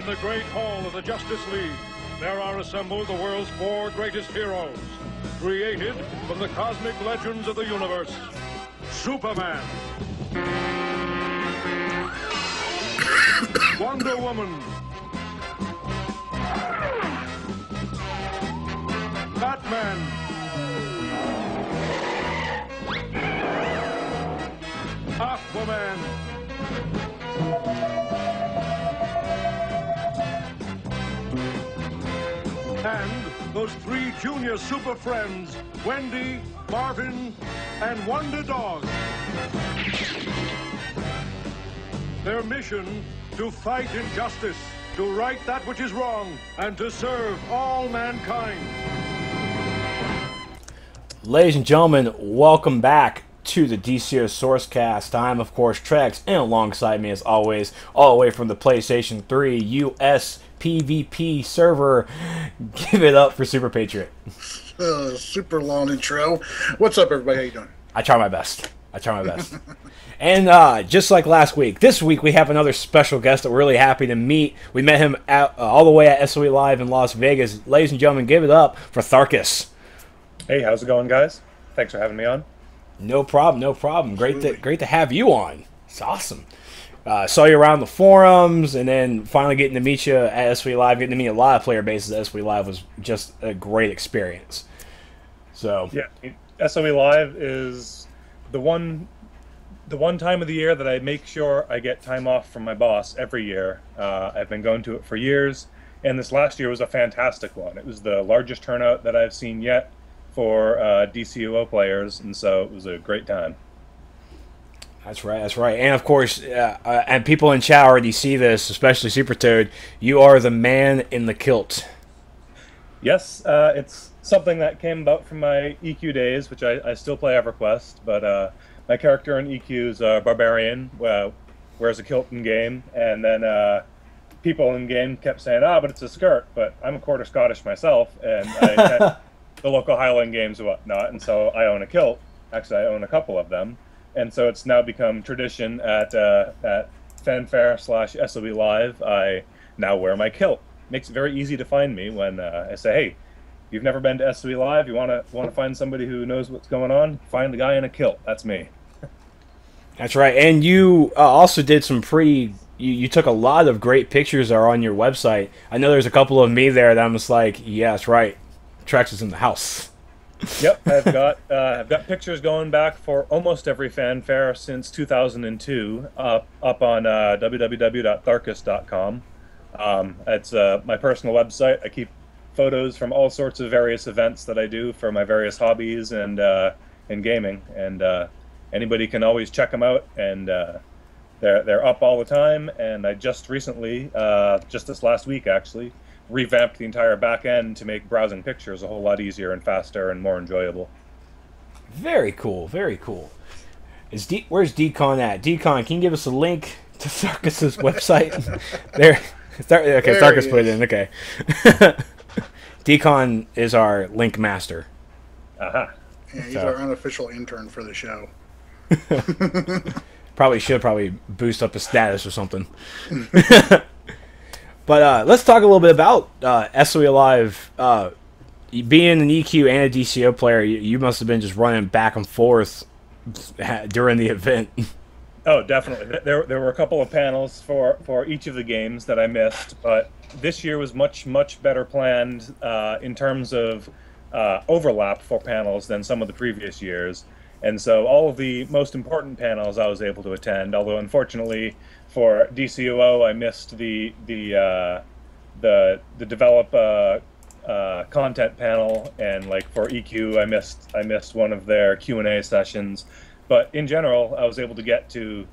the great hall of the Justice League, there are assembled the world's 4 greatest heroes, created from the cosmic legends of the universe. Superman. Wonder Woman. Batman. Aquaman. And those 3 junior super friends, Wendy, Marvin, and Wonder Dog. Their mission, to fight injustice, to right that which is wrong, and to serve all mankind. Ladies and gentlemen, welcome back to the DCUO SourceCast. I'm, of course, Trex, and alongside me, as always, all the way from the PlayStation 3 US PvP server, give it up for Super Patriot. Super long intro. What's up, everybody? How you doing? I try my best. And just like last week, this week we have another special guest that we're really happy to meet. We met him all the way at SOE Live in Las Vegas. Ladies and gentlemen, give it up for Tharkis. Hey, how's it going, guys? Thanks for having me on. No problem. Great to have you on. It's awesome. Saw you around the forums, and then finally getting to meet you at SOE Live, getting to meet a lot of player bases at SOE Live was just a great experience. So yeah, SOE Live is the one time of the year that I make sure I get time off from my boss every year. I've been going to it for years, and this last year was a fantastic one. It was the largest turnout that I've seen yet for DCUO players, and so it was a great time. That's right. And of course, and people in chat already see this, especially Super Toad, you are the man in the kilt. Yes, it's something that came about from my EQ days, which I still play EverQuest, but my character in EQ is Barbarian, wears a kilt in game, and then people in game kept saying, but it's a skirt, but I'm a quarter Scottish myself, and I attend the local Highland games and whatnot, and so I own a kilt. Actually, I own a couple of them, and so it's now become tradition at Fanfare/SOE Live. I now wear my kilt. Makes it very easy to find me when I say, hey, you've never been to SOE Live, you want to find somebody who knows what's going on, find the guy in a kilt. That's me. That's right. And you also did some pretty... You took a lot of great pictures that are on your website. I know there's a couple of me there that I'm just like, yeah, that's right. Trex is in the house. Yep, I've got pictures going back for almost every fanfare since 2002 up on www.tharkis.com. It's my personal website. I keep photos from all sorts of various events that I do for my various hobbies and in gaming, and anybody can always check them out, and they're up all the time. And I just recently, just this last week actually, revamped the entire back end to make browsing pictures a whole lot easier and faster and more enjoyable. Very cool. Where's Decon at? Decon, can you give us a link to Tharkis' website? There. Okay, Tharkis put it in. Okay. Decon is our link master. Yeah, he's our unofficial intern for the show. Probably boost up his status or something. But let's talk a little bit about SOE Live. Being an EQ and a DCO player, you must have been just running back and forth during the event. Oh, definitely. There were a couple of panels for each of the games that I missed, but this year was much better planned in terms of overlap for panels than some of the previous years. And so all of the most important panels I was able to attend, although unfortunately for DCUO I missed the develop content panel, and like for EQ I missed one of their Q&A sessions. But in general, I was able to get to,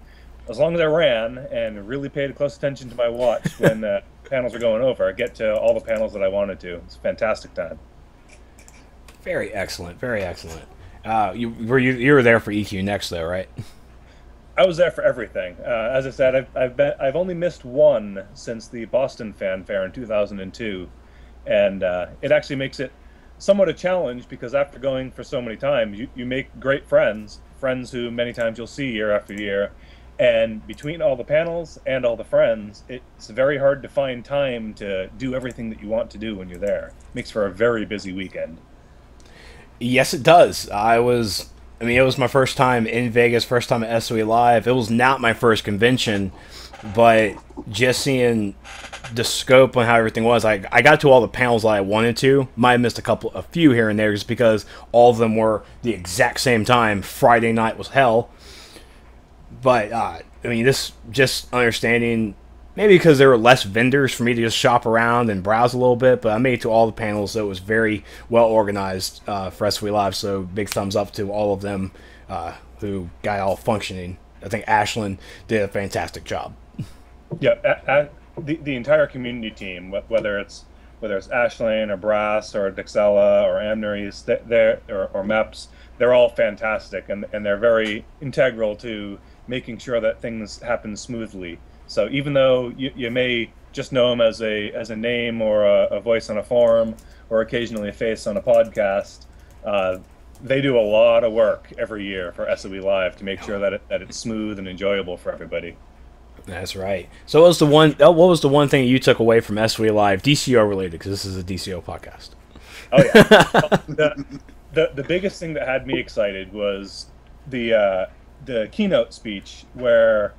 as long as I ran and really paid close attention to my watch when panels were going over, I get to all the panels that I wanted to. It's a fantastic time. Very excellent. You were there for EQ next, though, right? I was there for everything. As I said, I've only missed one since the Boston Fanfare in 2002, and it actually makes it somewhat a challenge, because after going for so many times, you make great friends who many times you'll see year after year, And between all the panels and all the friends, it's very hard to find time to do everything that you want to do when you're there. Makes for a very busy weekend. Yes, it does. I mean, it was my first time in Vegas, first time at SOE Live. It was not my first convention, but just seeing the scope on how everything was, I got to all the panels that I wanted to. Might have missed a few here and there just because all of them were the exact same time. Friday night was hell. But, I mean, this just understanding, maybe because there were less vendors for me to just shop around and browse a little bit, but I made it to all the panels, so it was very well organized for SOE Live, so big thumbs up to all of them who got all functioning. I think Ashlyn did a fantastic job. Yeah, the entire community team, whether it's Ashlyn or Brass or Dixella or Amneris, or Meps, they're all fantastic, and they're very integral to making sure that things happen smoothly. So even though you may just know them as a name or a voice on a forum or occasionally a face on a podcast, they do a lot of work every year for SOE Live to make sure that it's smooth and enjoyable for everybody. That's right. So what was the one thing you took away from SOE Live, DCO related, because this is a DCO podcast? Oh yeah. The biggest thing that had me excited was the keynote speech where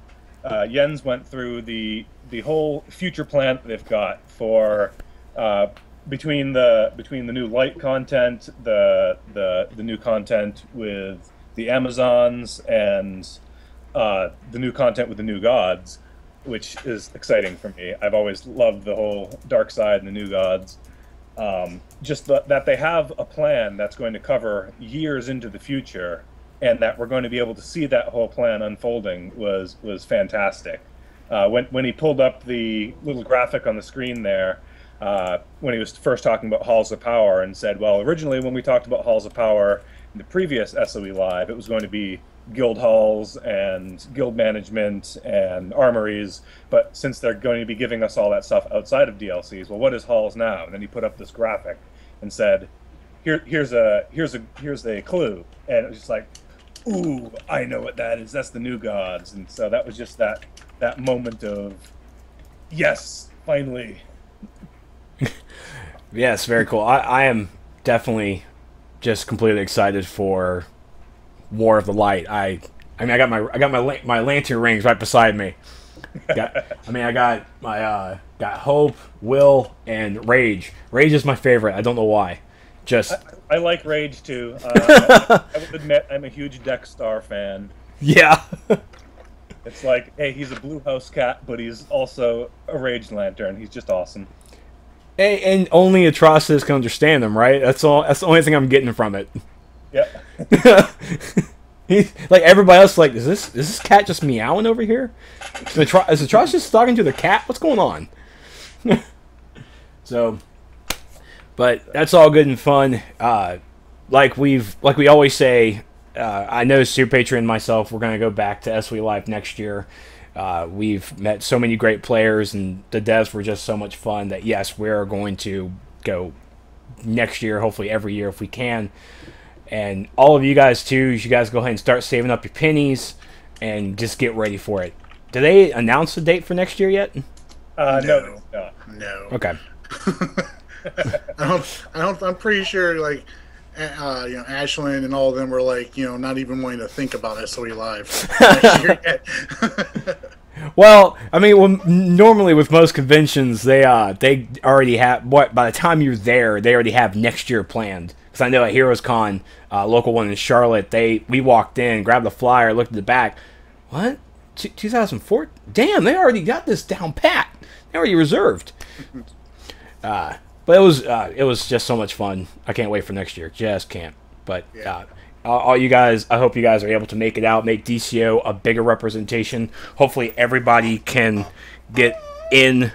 Jens went through the whole future plan that they've got for between the new light content, the new content with the Amazons, and the new content with the new gods, which is exciting for me. I've always loved the whole dark side and the new gods. Just that they have a plan that's going to cover years into the future, and that we're going to be able to see that whole plan unfolding was fantastic. When he pulled up the little graphic on the screen there, when he was first talking about Halls of Power, and said, well, originally when we talked about Halls of Power in the previous SOE Live, it was going to be guild halls and guild management and armories, but since they're going to be giving us all that stuff outside of DLCs, well, what is halls now? And then he put up this graphic and said, here's a clue, and it was just like, ooh, I know what that is. That's the new gods. And so that was just that moment of, yes, finally. Yes, very cool. I am definitely just completely excited for War of the Light. I mean, I got my lantern rings right beside me. I got got Hope, Will, and Rage. Rage is my favorite. I don't know why. I like Rage too. I would admit I'm a huge Dexstar fan. Yeah. It's like, hey, he's a Blue House cat, but he's also a Rage Lantern. He's just awesome. Hey, and only Atrocitus can understand him, right? That's all. That's the only thing I'm getting from it. Yeah. He's like everybody else. Like, is this cat just meowing over here? Is Atrocitus talking to the cat? What's going on? So, but that's all good and fun. Like we always say. I know Super Patron and myself, we're going to go back to SOE Live next year. We've met so many great players, and the devs were just so much fun that, yes, we're going to go next year, hopefully every year if we can. And all of you guys, too, you guys go ahead and start saving up your pennies and just get ready for it. Did they announce the date for next year yet? No. Okay. I'm pretty sure, like, Ashlyn and all of them were like, not even wanting to think about SOE Live next year yet. Well, I mean, normally with most conventions, they already have, by the time you're there, they already have next year planned. Because I know at Heroes Con, local one in Charlotte, we walked in, grabbed the flyer, looked at the back. What? 2004? Damn, they already got this down pat. They already reserved. But it was just so much fun. I can't wait for next year. Just can't. But all you guys, I hope you guys are able to make it out, make DCO a bigger representation. Hopefully everybody can get in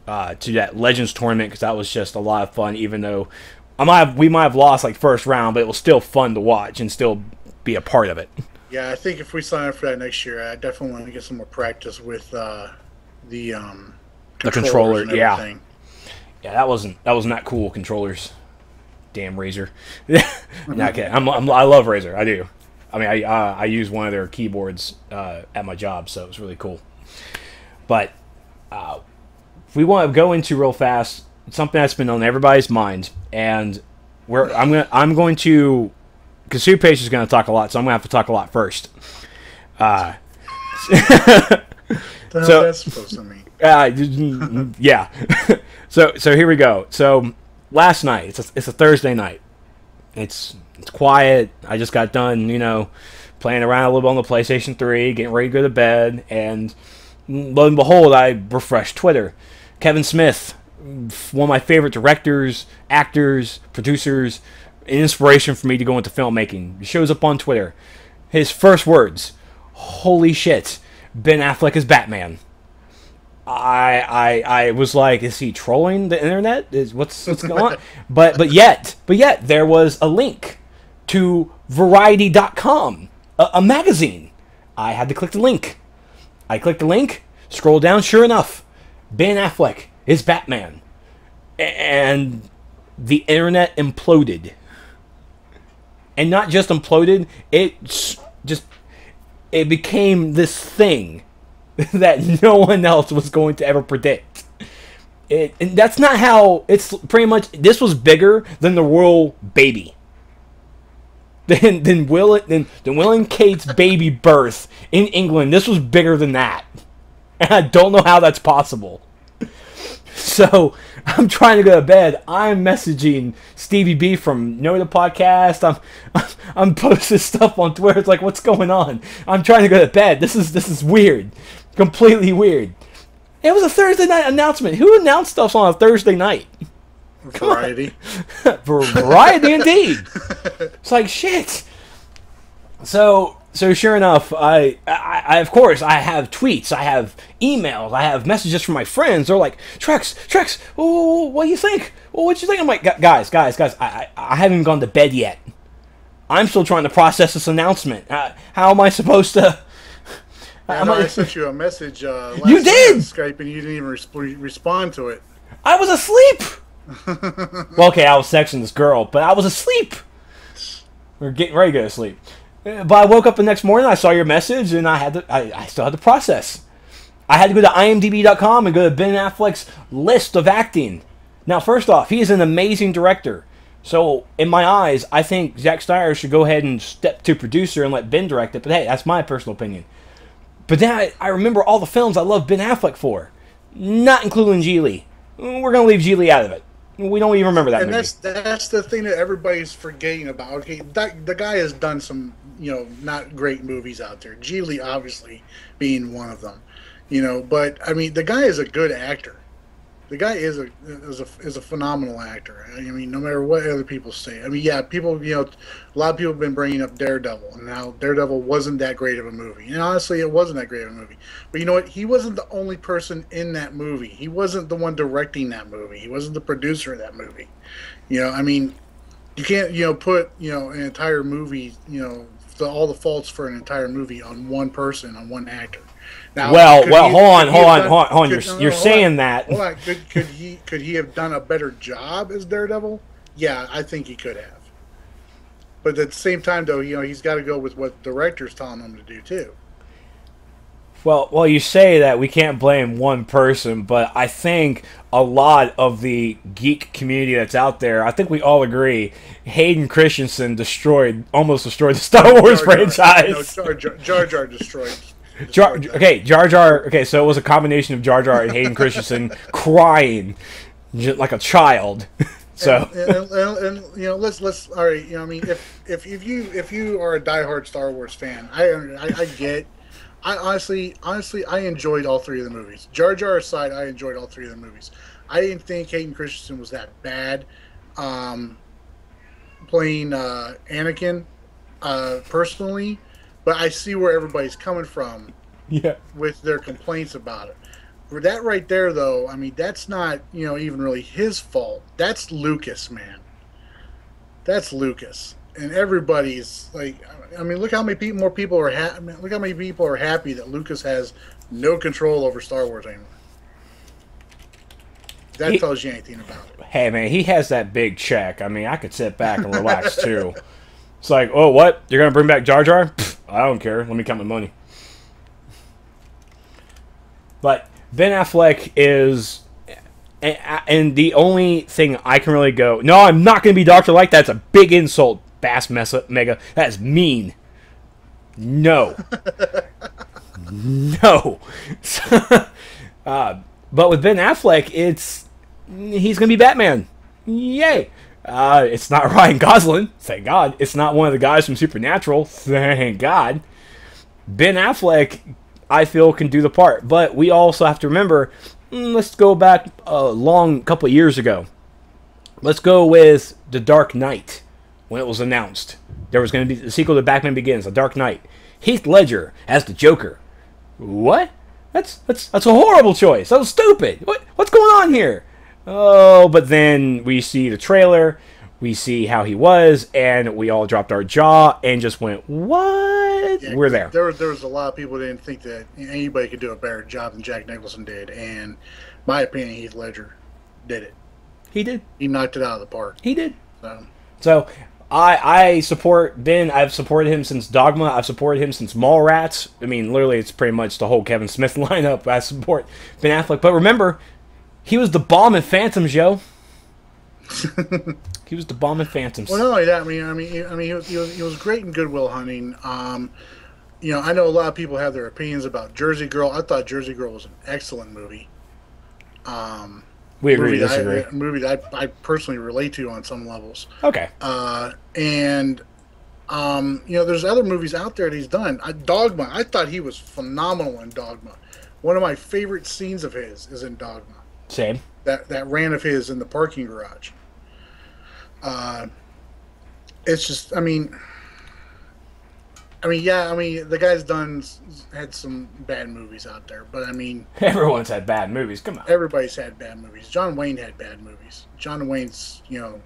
to that Legends tournament, because that was just a lot of fun, even though we might have lost like first round, but it was still fun to watch and still be a part of it. Yeah, I think if we sign up for that next year, I definitely want to get some more practice with the controller. Yeah. Yeah, that wasn't that cool, controllers. Damn Razor. Not kidding. I love Razor. I do. I mean, I use one of their keyboards at my job, so it's really cool. But we want to go into real fast something that's been on everybody's mind, and I'm going to, because Sue Page is going to talk a lot, so I'm going to have to talk a lot first. So that's supposed to mean. Yeah. So here we go. So last night, it's a Thursday night. It's quiet. I just got done, playing around a little bit on the PlayStation 3, getting ready to go to bed, and lo and behold, I refreshed Twitter. Kevin Smith, one of my favorite directors, actors, producers, an inspiration for me to go into filmmaking. He shows up on Twitter. His first words, "Holy shit, Ben Affleck is Batman." I was like, is he trolling the internet? What's going on? But yet there was a link to Variety.com, a magazine. I had to click the link. I clicked the link, scroll down, sure enough, Ben Affleck is Batman. And the internet imploded. And not just imploded, it became this thing that no one else was going to ever predict. And that's not how. It's pretty much, this was bigger than the royal baby. Than Will and Kate's baby birth in England. This was bigger than that. And I don't know how that's possible. So I'm trying to go to bed. I'm messaging Stevie B from Know the Podcast. I'm posting stuff on Twitter. It's like, what's going on? I'm trying to go to bed. This is weird. Completely weird. It was a Thursday night announcement. Who announced stuff on a Thursday night? Variety. Variety indeed. It's like, shit. So sure enough, I of course I have tweets, I have emails, I have messages from my friends. They're like, Trex, what do you think? Well, what you think? I'm like, guys, I haven't even gone to bed yet. I'm still trying to process this announcement. How am I supposed to? I sent you a message last you did! on Skype, and you didn't even respond to it. I was asleep! Well, okay, I was texting this girl, but I was asleep. We were getting ready to go to sleep. But I woke up the next morning, I saw your message, and I still had to process. I had to go to IMDb.com and go to Ben Affleck's list of acting. Now, first off, he is an amazing director. So, in my eyes, I think Zack Snyder should go ahead and step to producer and let Ben direct it. But hey, that's my personal opinion. But then I remember all the films I love Ben Affleck for. Not including Geely. We're going to leave Geely out of it. We don't even remember that movie. And that's the thing that everybody's forgetting about. Okay, the guy has done some, not great movies out there. Geely obviously being one of them. But I mean, the guy is a good actor. The guy is a phenomenal actor. I mean, no matter what other people say. I mean, yeah, people, a lot of people have been bringing up Daredevil, and now Daredevil wasn't that great of a movie. And honestly, it wasn't that great of a movie. But you know what? He wasn't the only person in that movie. He wasn't the one directing that movie. He wasn't the producer of that movie. I mean, you can't, put, an entire movie, all the faults for an entire movie on one person, on one actor. Now, hold on. You're saying that. Hold on. Could he have done a better job as Daredevil? Yeah, I think he could have. But at the same time, though, he's got to go with what the director's telling him to do too. Well, you say that we can't blame one person, but I think a lot of the geek community that's out there, I think we all agree, Hayden Christensen almost destroyed the Star Wars franchise. No, Jar Jar destroyed. Jar Jar. Okay, so it was a combination of Jar Jar and Hayden Christensen crying like a child. So and let's all right. I mean, if you are a diehard Star Wars fan, I get. I honestly I enjoyed all three of the movies. Jar Jar aside, I enjoyed all three of the movies. I didn't think Hayden Christensen was that bad playing Anakin personally. But I see where everybody's coming from with their complaints about it. For that right there, though, I mean, that's not, even really his fault. That's Lucas, man. That's Lucas. And everybody's like, I mean, look how many more people are look how many people are happy that Lucas has no control over Star Wars anymore. That tells you anything about it. Hey, man, he has that big check. I mean, I could sit back and relax, too. It's like, oh, what? You're going to bring back Jar Jar? Pfft, I don't care. Let me count my money. But Ben Affleck is... And the only thing I can really go, no, I'm not going to be Dr. Light. That's a big insult, Bass Mega. That is mean. No. No. But with Ben Affleck, he's going to be Batman. Yay. It's not Ryan Gosling, thank God. It's not one of the guys from Supernatural, thank God. Ben Affleck, I feel, can do the part. But we also have to remember, let's go back a long couple of years ago. Let's go with The Dark Knight. When it was announced, there was going to be the sequel to Batman Begins, The Dark Knight. Heath Ledger as the Joker. What? That's a horrible choice. That was stupid. What's going on here? Oh, but then we see the trailer, we see how he was, and we all dropped our jaw and just went, what? Yeah, we're there. There was a lot of people who didn't think that anybody could do a better job than Jack Nicholson did, and my opinion, Heath Ledger did it. He did. He knocked it out of the park. He did. So I support Ben. I've supported him since Dogma. I've supported him since Mallrats. I mean, literally, it's pretty much the whole Kevin Smith lineup. I support Ben Affleck. But remember, he was the bomb in Phantoms, Joe. He was the bomb in Phantoms. Well, not only that, he was great in Good Will Hunting. You know, I know a lot of people have their opinions about Jersey Girl. I thought Jersey Girl was an excellent movie. We agree to disagree. A movie that I personally relate to on some levels. Okay. You know, there's other movies out there that he's done. Dogma, I thought he was phenomenal in Dogma. One of my favorite scenes of his is in Dogma. Same. That rant of his in the parking garage. It's just, the guy's had some bad movies out there, but everyone's had bad movies. Come on. Everybody's had bad movies. John Wayne had bad movies. John Wayne's, you know,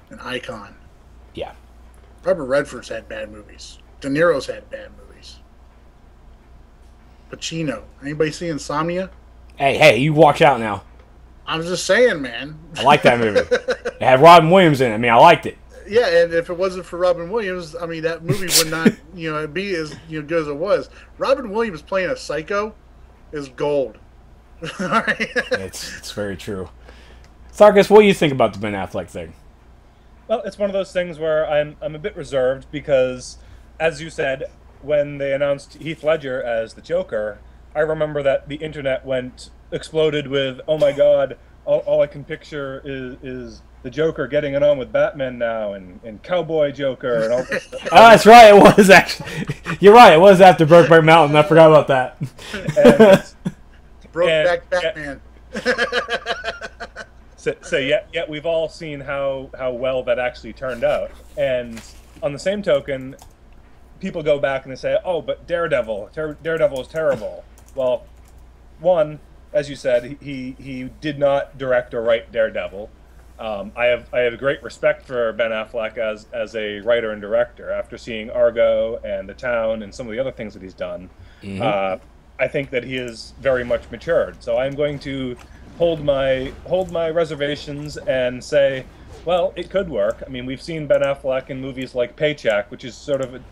an icon. Yeah. Robert Redford's had bad movies. De Niro's had bad movies. Pacino. Anybody see Insomnia? Hey, you watch out now. I'm just saying, man. I like that movie. It had Robin Williams in it. I liked it. Yeah, and if it wasn't for Robin Williams, that movie would not, be as good as it was. Robin Williams playing a psycho is gold. All right. It's very true. Tharkis, what do you think about the Ben Affleck thing? Well, it's one of those things where I'm a bit reserved because, as you said, when they announced Heath Ledger as the Joker, I remember that the internet exploded with, oh my God, all I can picture is the Joker getting it on with Batman now, and Cowboy Joker, and all this stuff. Oh, that's right. It was actually. You're right. It was after Brokeback Mountain. I forgot about that. Brokeback Batman. So yet we've all seen how well that actually turned out. And on the same token, people go back and they say, oh, but Daredevil is terrible. Well, one, as you said, he did not direct or write Daredevil. I have great respect for Ben Affleck as a writer and director. After seeing Argo and The Town and some of the other things that he's done, I think that he is very much matured. So I'm going to hold my reservations and say, well, it could work. I mean, we've seen Ben Affleck in movies like Paycheck, which is sort of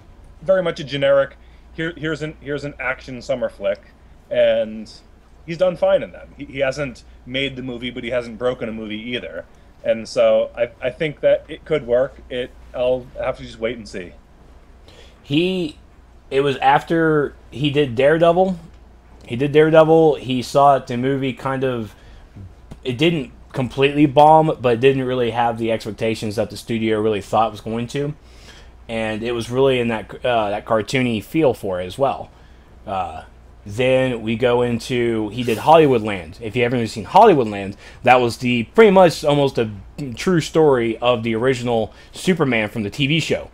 very much a generic. Here's an action summer flick, and he's done fine in that. He hasn't made the movie, but he hasn't broken a movie either. And so I think that it could work. I'll have to just wait and see. It was after he did Daredevil. He saw it, the movie it didn't completely bomb, but it didn't really have the expectations that the studio really thought it was going to. And it was really in that cartoony feel for it as well. Then we go into, he did Hollywoodland. If you haven't seen Hollywoodland, that was pretty much almost a true story of the original Superman from the TV show.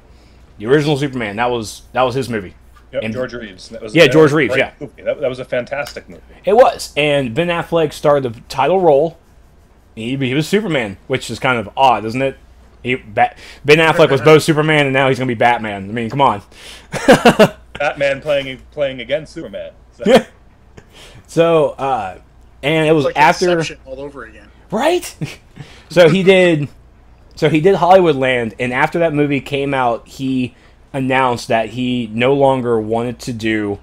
The original Superman, that was his movie. Yep, and George Reeves. George Reeves, yeah. That was a fantastic movie. It was. And Ben Affleck starred the title role. He was Superman, which is kind of odd, isn't it? Ben Affleck was both Superman, and now he's going to be Batman. I mean, come on. Batman playing against Superman. So, and it was like after Inception all over again, right? So he did So he did Hollywoodland, and after that movie came out, he announced that he no longer wanted to do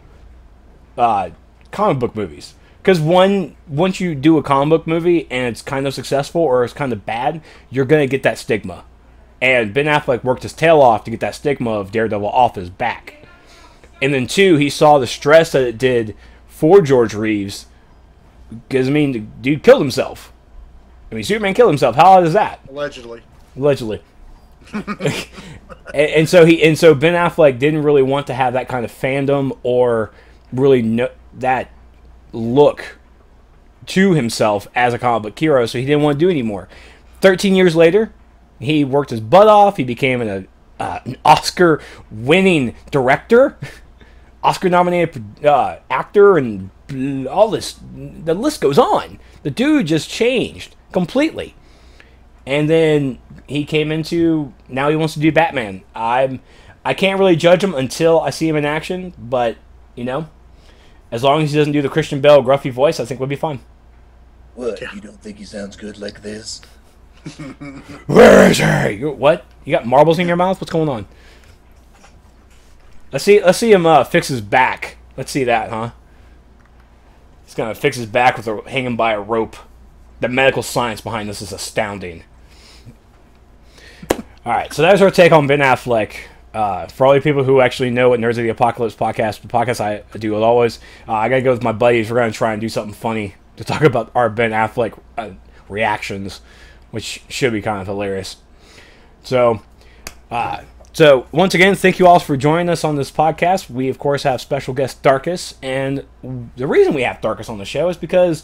comic book movies. Because once you do a comic book movie and it's kind of successful or it's kind of bad, you're going to get that stigma. And Ben Affleck worked his tail off to get that stigma of Daredevil off his back. And then, two, he saw the stress that it did for George Reeves. Because, I mean, the dude killed himself. I mean, Superman killed himself. How odd is that? Allegedly. and so Ben Affleck didn't really want to have that kind of fandom or really that look to himself as a comic book hero, so he didn't want to do anymore. 13 years later, he worked his butt off. He became an Oscar-winning director, Oscar-nominated actor, and all this. The list goes on. The dude just changed completely. And then he came into, now he wants to do Batman. I can't really judge him until I see him in action, but, you know, as long as he doesn't do the Christian Bale gruffy voice, I think we'll be fine. What, you don't think he sounds good like this? Where is he? What? You got marbles in your mouth? What's going on? Let's see him fix his back. Let's see that, huh? He's gonna fix his back with hanging by a rope. The medical science behind this is astounding. Alright, so that's our take on Ben Affleck. For all you people who actually know what Nerds of the Apocalypse podcast, the podcast I do as always, I gotta go with my buddies. We're gonna try and do something funny to talk about our Ben Affleck reactions, which should be kind of hilarious. So once again, thank you all for joining us on this podcast. We, of course, have special guest Tharkis, and the reason we have Tharkis on the show is because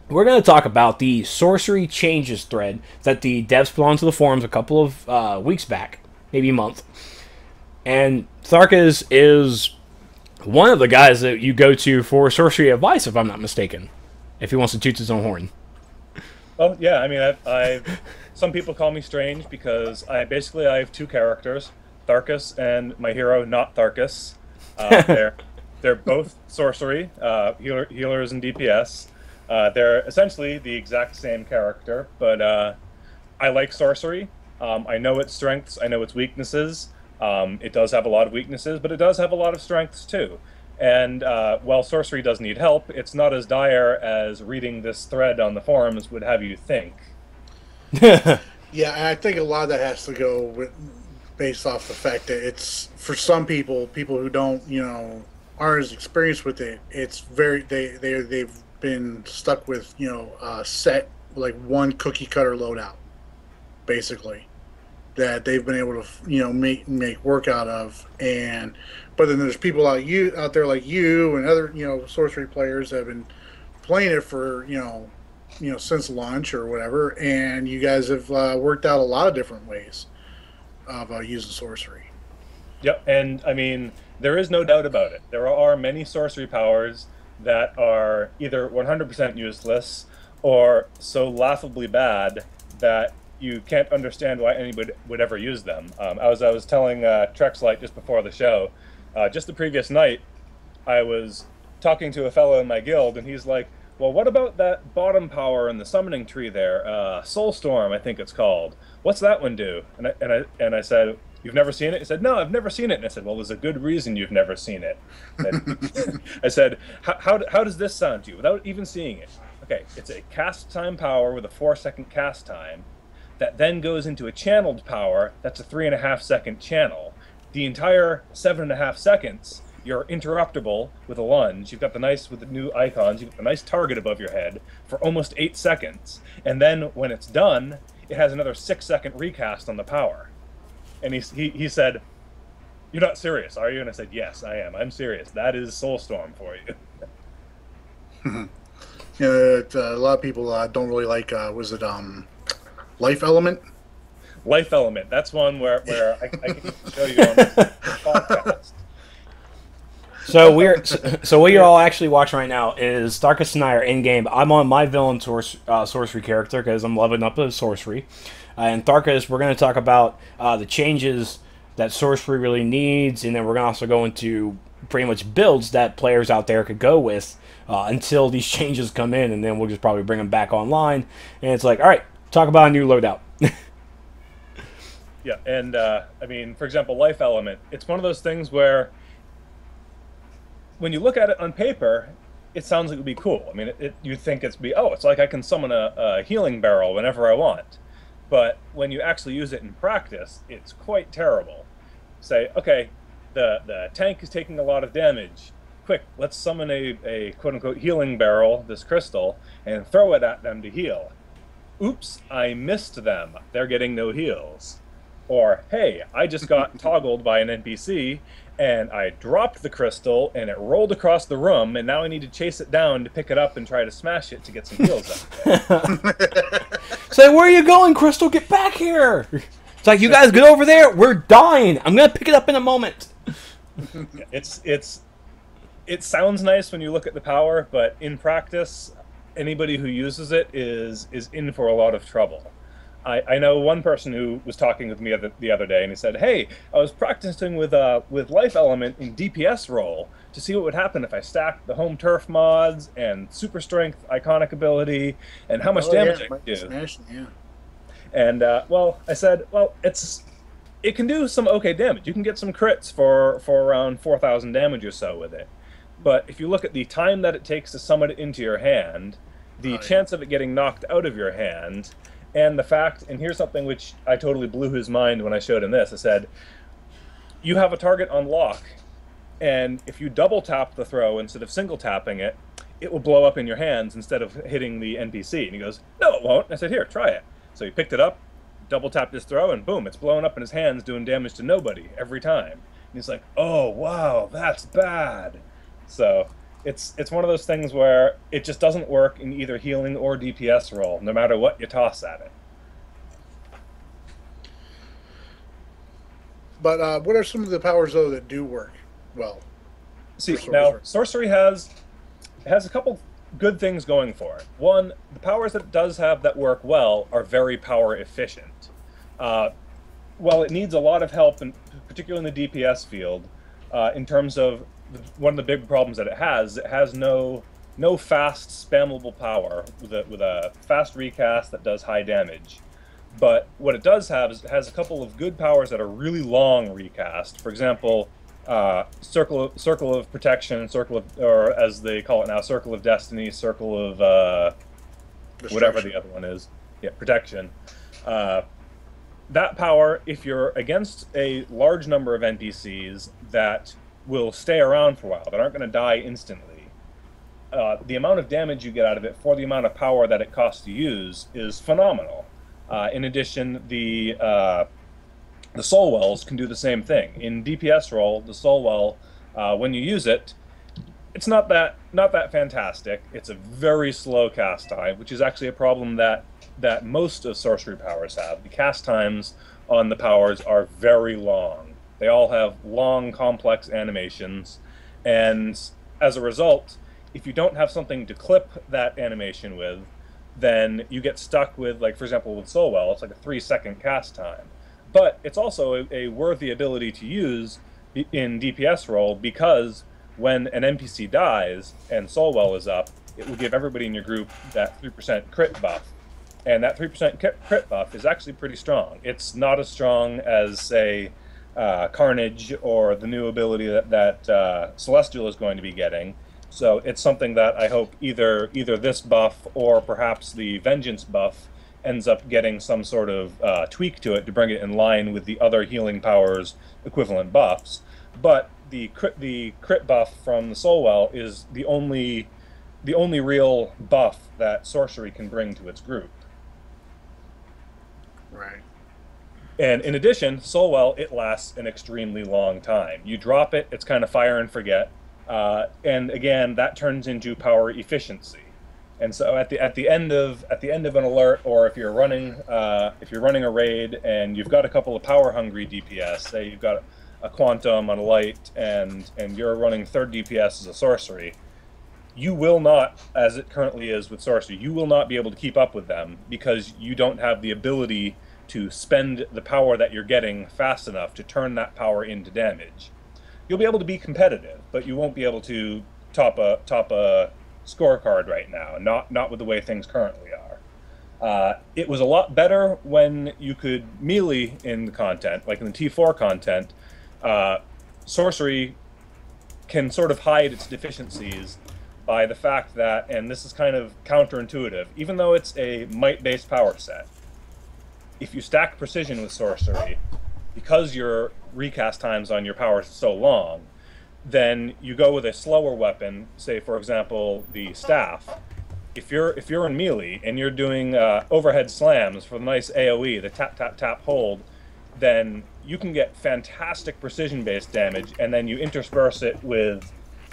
we're going to talk about the Sorcerey Changes thread that the devs put onto the forums a couple of weeks back, maybe a month. And Tharkis is one of the guys that you go to for sorcery advice, if I'm not mistaken, if he wants to toot his own horn. Well, yeah, I mean, some people call me strange because I have two characters, Tharkis and my hero, not Tharkis. They're both sorcery, healers and DPS. They're essentially the exact same character, but I like sorcery. I know its strengths, I know its weaknesses. It does have a lot of weaknesses, but it does have a lot of strengths too. And while sorcery does need help, it's not as dire as reading this thread on the forums would have you think. Yeah, and I think a lot of that has to go based off the fact that it's, for some people who don't, aren't as experienced with it, it's very, they've been stuck with, set, like one cookie cutter loadout, basically, that they've been able to, make work out of. But then there's people out there like you and other, sorcery players that have been playing it for, since launch or whatever, and you guys have worked out a lot of different ways of using sorcery. Yep, and I mean, there is no doubt about it. There are many sorcery powers that are either 100% useless or so laughably bad that you can't understand why anybody would ever use them. I was telling Trexlight just before the show, just the previous night, I was talking to a fellow in my guild, and he's like, well, what about that bottom power in the summoning tree there? Soulstorm, I think it's called. What's that one do? And I said, you've never seen it? He said, no, I've never seen it. And I said, well, there's a good reason you've never seen it. I said, how does this sound to you without even seeing it? Okay, it's a cast time power with a 4-second cast time that then goes into a channeled power that's a 3.5-second channel. The entire 7.5 seconds, you're interruptible with a lunge. You've got with the new icons, you've got the nice target above your head for almost 8 seconds. And then when it's done, it has another 6-second recast on the power. And he said, you're not serious, are you? And I said, yes, I am. I'm serious. That is Soulstorm for you. A lot of people don't really like, Life Element? Life Element. That's one where I can show you on this podcast. So what you're all actually watching right now is Tharkis and I are in game. I'm on my villain sorcery character because I'm leveling up the sorcery, and Tharkis, we're going to talk about the changes that sorcery really needs, and then we're going to also go into pretty much builds that players out there could go with until these changes come in, and then we'll just probably bring them back online. And it's like, all right, talk about a new loadout. Yeah, and I mean, for example, life element. It's one of those things where, when you look at it on paper, it sounds like it would be cool. I mean, you think it's like I can summon a healing barrel whenever I want. But when you actually use it in practice, it's quite terrible. Say, okay, the tank is taking a lot of damage. Quick, let's summon a quote-unquote healing barrel, this crystal, and throw it at them to heal. Oops, I missed them. They're getting no heals. Or, hey, I just got toggled by an NPC, and I dropped the crystal, and it rolled across the room, and now I need to chase it down to pick it up and try to smash it to get some heals out. Say, where are you going, Crystal? Get back here! It's like, you guys get over there. We're dying. I'm gonna pick it up in a moment. It sounds nice when you look at the power, but in practice, anybody who uses it is in for a lot of trouble. I know one person who was talking with me the other day, and he said, "Hey, I was practicing with life element in DPS role to see what would happen if I stacked the home turf mods and super strength iconic ability and how much damage I could do." Smashing, yeah. And well, I said, well, it can do some okay damage. You can get some crits for around 4,000 damage or so with it. But if you look at the time that it takes to summon it into your hand, the chance of it getting knocked out of your hand, and the fact, and here's something which I totally blew his mind when I showed him this. I said, you have a target on lock, and if you double tap the throw instead of single tapping it, it will blow up in your hands instead of hitting the NPC. And he goes, no, it won't. I said, here, try it. So he picked it up, double tapped his throw, and boom, it's blowing up in his hands, doing damage to nobody every time. And he's like, oh, wow, that's bad. So it's one of those things where it just doesn't work in either healing or DPS role, no matter what you toss at it. But what are some of the powers, though, that do work well? See, now, Sorcery has a couple good things going for it. One, the powers that it does have that work well are very power efficient. While it needs a lot of help, particularly in the DPS field, in terms of one of the big problems that it has no fast spammable power with a fast recast that does high damage. But what it does have is it has a couple of good powers that are really long recast. For example, circle of protection, or as they call it now, circle of destiny, circle of whatever the other one is. Yeah, protection. That power, if you're against a large number of NPCs that will stay around for a while, that aren't going to die instantly, the amount of damage you get out of it for the amount of power that it costs to use is phenomenal. In addition, the Soul Wells can do the same thing. In DPS role, the Soul Well, when you use it, it's not that fantastic. It's a very slow cast time, which is actually a problem that most of sorcery powers have. The cast times on the powers are very long. They all have long, complex animations, and as a result, if you don't have something to clip that animation with, then you get stuck with, like, for example, with Soul Well, it's like a 3-second cast time. But it's also a worthy ability to use in DPS role, because when an NPC dies and Soul Well is up, it will give everybody in your group that 3% crit buff. And that 3% crit buff is actually pretty strong. It's not as strong as, say, Carnage or the new ability that Celestial is going to be getting. So it's something that I hope either this buff or perhaps the Vengeance buff ends up getting some sort of tweak to it to bring it in line with the other healing powers equivalent buffs. But the crit buff from the Soul Well is the only real buff that sorcery can bring to its group. Right. And in addition, Soul Well, it lasts an extremely long time. You drop it, it's kind of fire and forget. And again, that turns into power efficiency. And so at the end of an alert, or if you're running a raid and you've got a couple of power hungry DPS, say you've got a Quantum on a light and you're running 3rd DPS as a sorcery, you will not, as it currently is with sorcery, you will not be able to keep up with them because you don't have the ability to spend the power that you're getting fast enough to turn that power into damage. You'll be able to be competitive, but you won't be able to top a scorecard right now, not with the way things currently are. It was a lot better when you could melee in the content, like in the T4 content. Sorcery can sort of hide its deficiencies by the fact that, and this is kind of counterintuitive, even though it's a might-based power set, if you stack precision with sorcery, because your recast times on your powers is so long, then you go with a slower weapon, say for example the staff. If you're in melee and you're doing overhead slams for the nice AoE, the tap tap tap hold, then you can get fantastic precision-based damage, and then you intersperse it with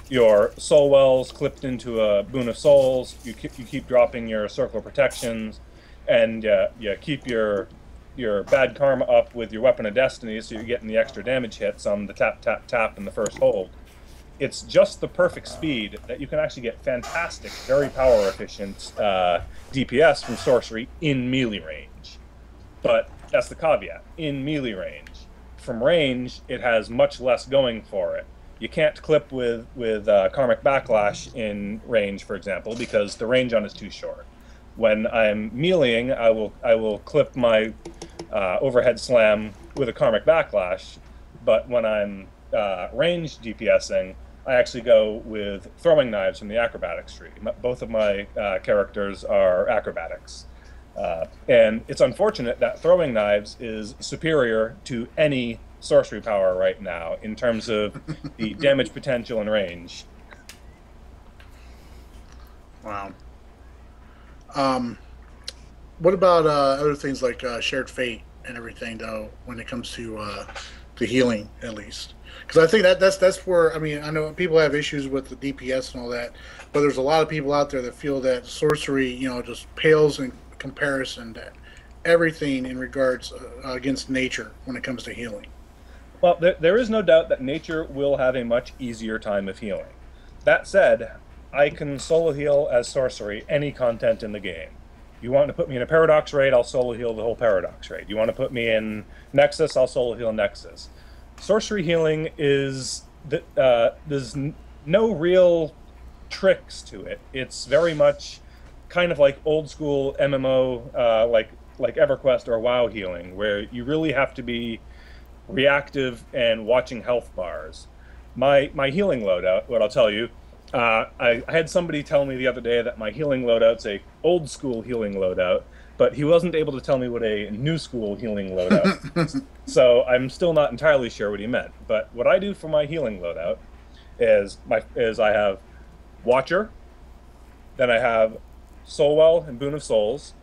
your soul wells clipped into a boon of souls. You keep dropping your circle of protections, and you keep your bad karma up with your weapon of destiny, so you're getting the extra damage hits on the tap tap tap in the first hold. It's just the perfect speed that you can actually get fantastic, very power efficient DPS from sorcery in melee range. But that's the caveat, in melee range. From range, it has much less going for it. You can't clip with Karmic Backlash in range, for example, because the range on is too short. When I'm meleeing, I will clip my overhead slam with a Karmic Backlash, but when I'm range DPSing, I actually go with throwing knives from the acrobatics tree. Both of my characters are acrobatics. And it's unfortunate that throwing knives is superior to any sorcery power right now in terms of the damage potential and range. Wow. What about other things like shared fate and everything, though, when it comes to healing, at least? Because I think that's where, I mean, I know people have issues with the DPS and all that, but there's a lot of people out there that feel that sorcery, just pales in comparison to everything in regards against nature when it comes to healing. Well, there is no doubt that nature will have a much easier time of healing. That said, I can solo heal as sorcery any content in the game. You want to put me in a Paradox raid, I'll solo heal the whole Paradox raid. You want to put me in Nexus, I'll solo heal Nexus. Sorcery healing is there's no real tricks to it. It's very much kind of like old school MMO, like EverQuest or WoW healing, where you really have to be reactive and watching health bars. My healing loadout, what I'll tell you, I had somebody tell me the other day that my healing loadout's a old school healing loadout, but he wasn't able to tell me what a new school healing loadout is. So I'm still not entirely sure what he meant. But what I do for my healing loadout is I have Watcher, then I have Soulwell and Boon of Souls,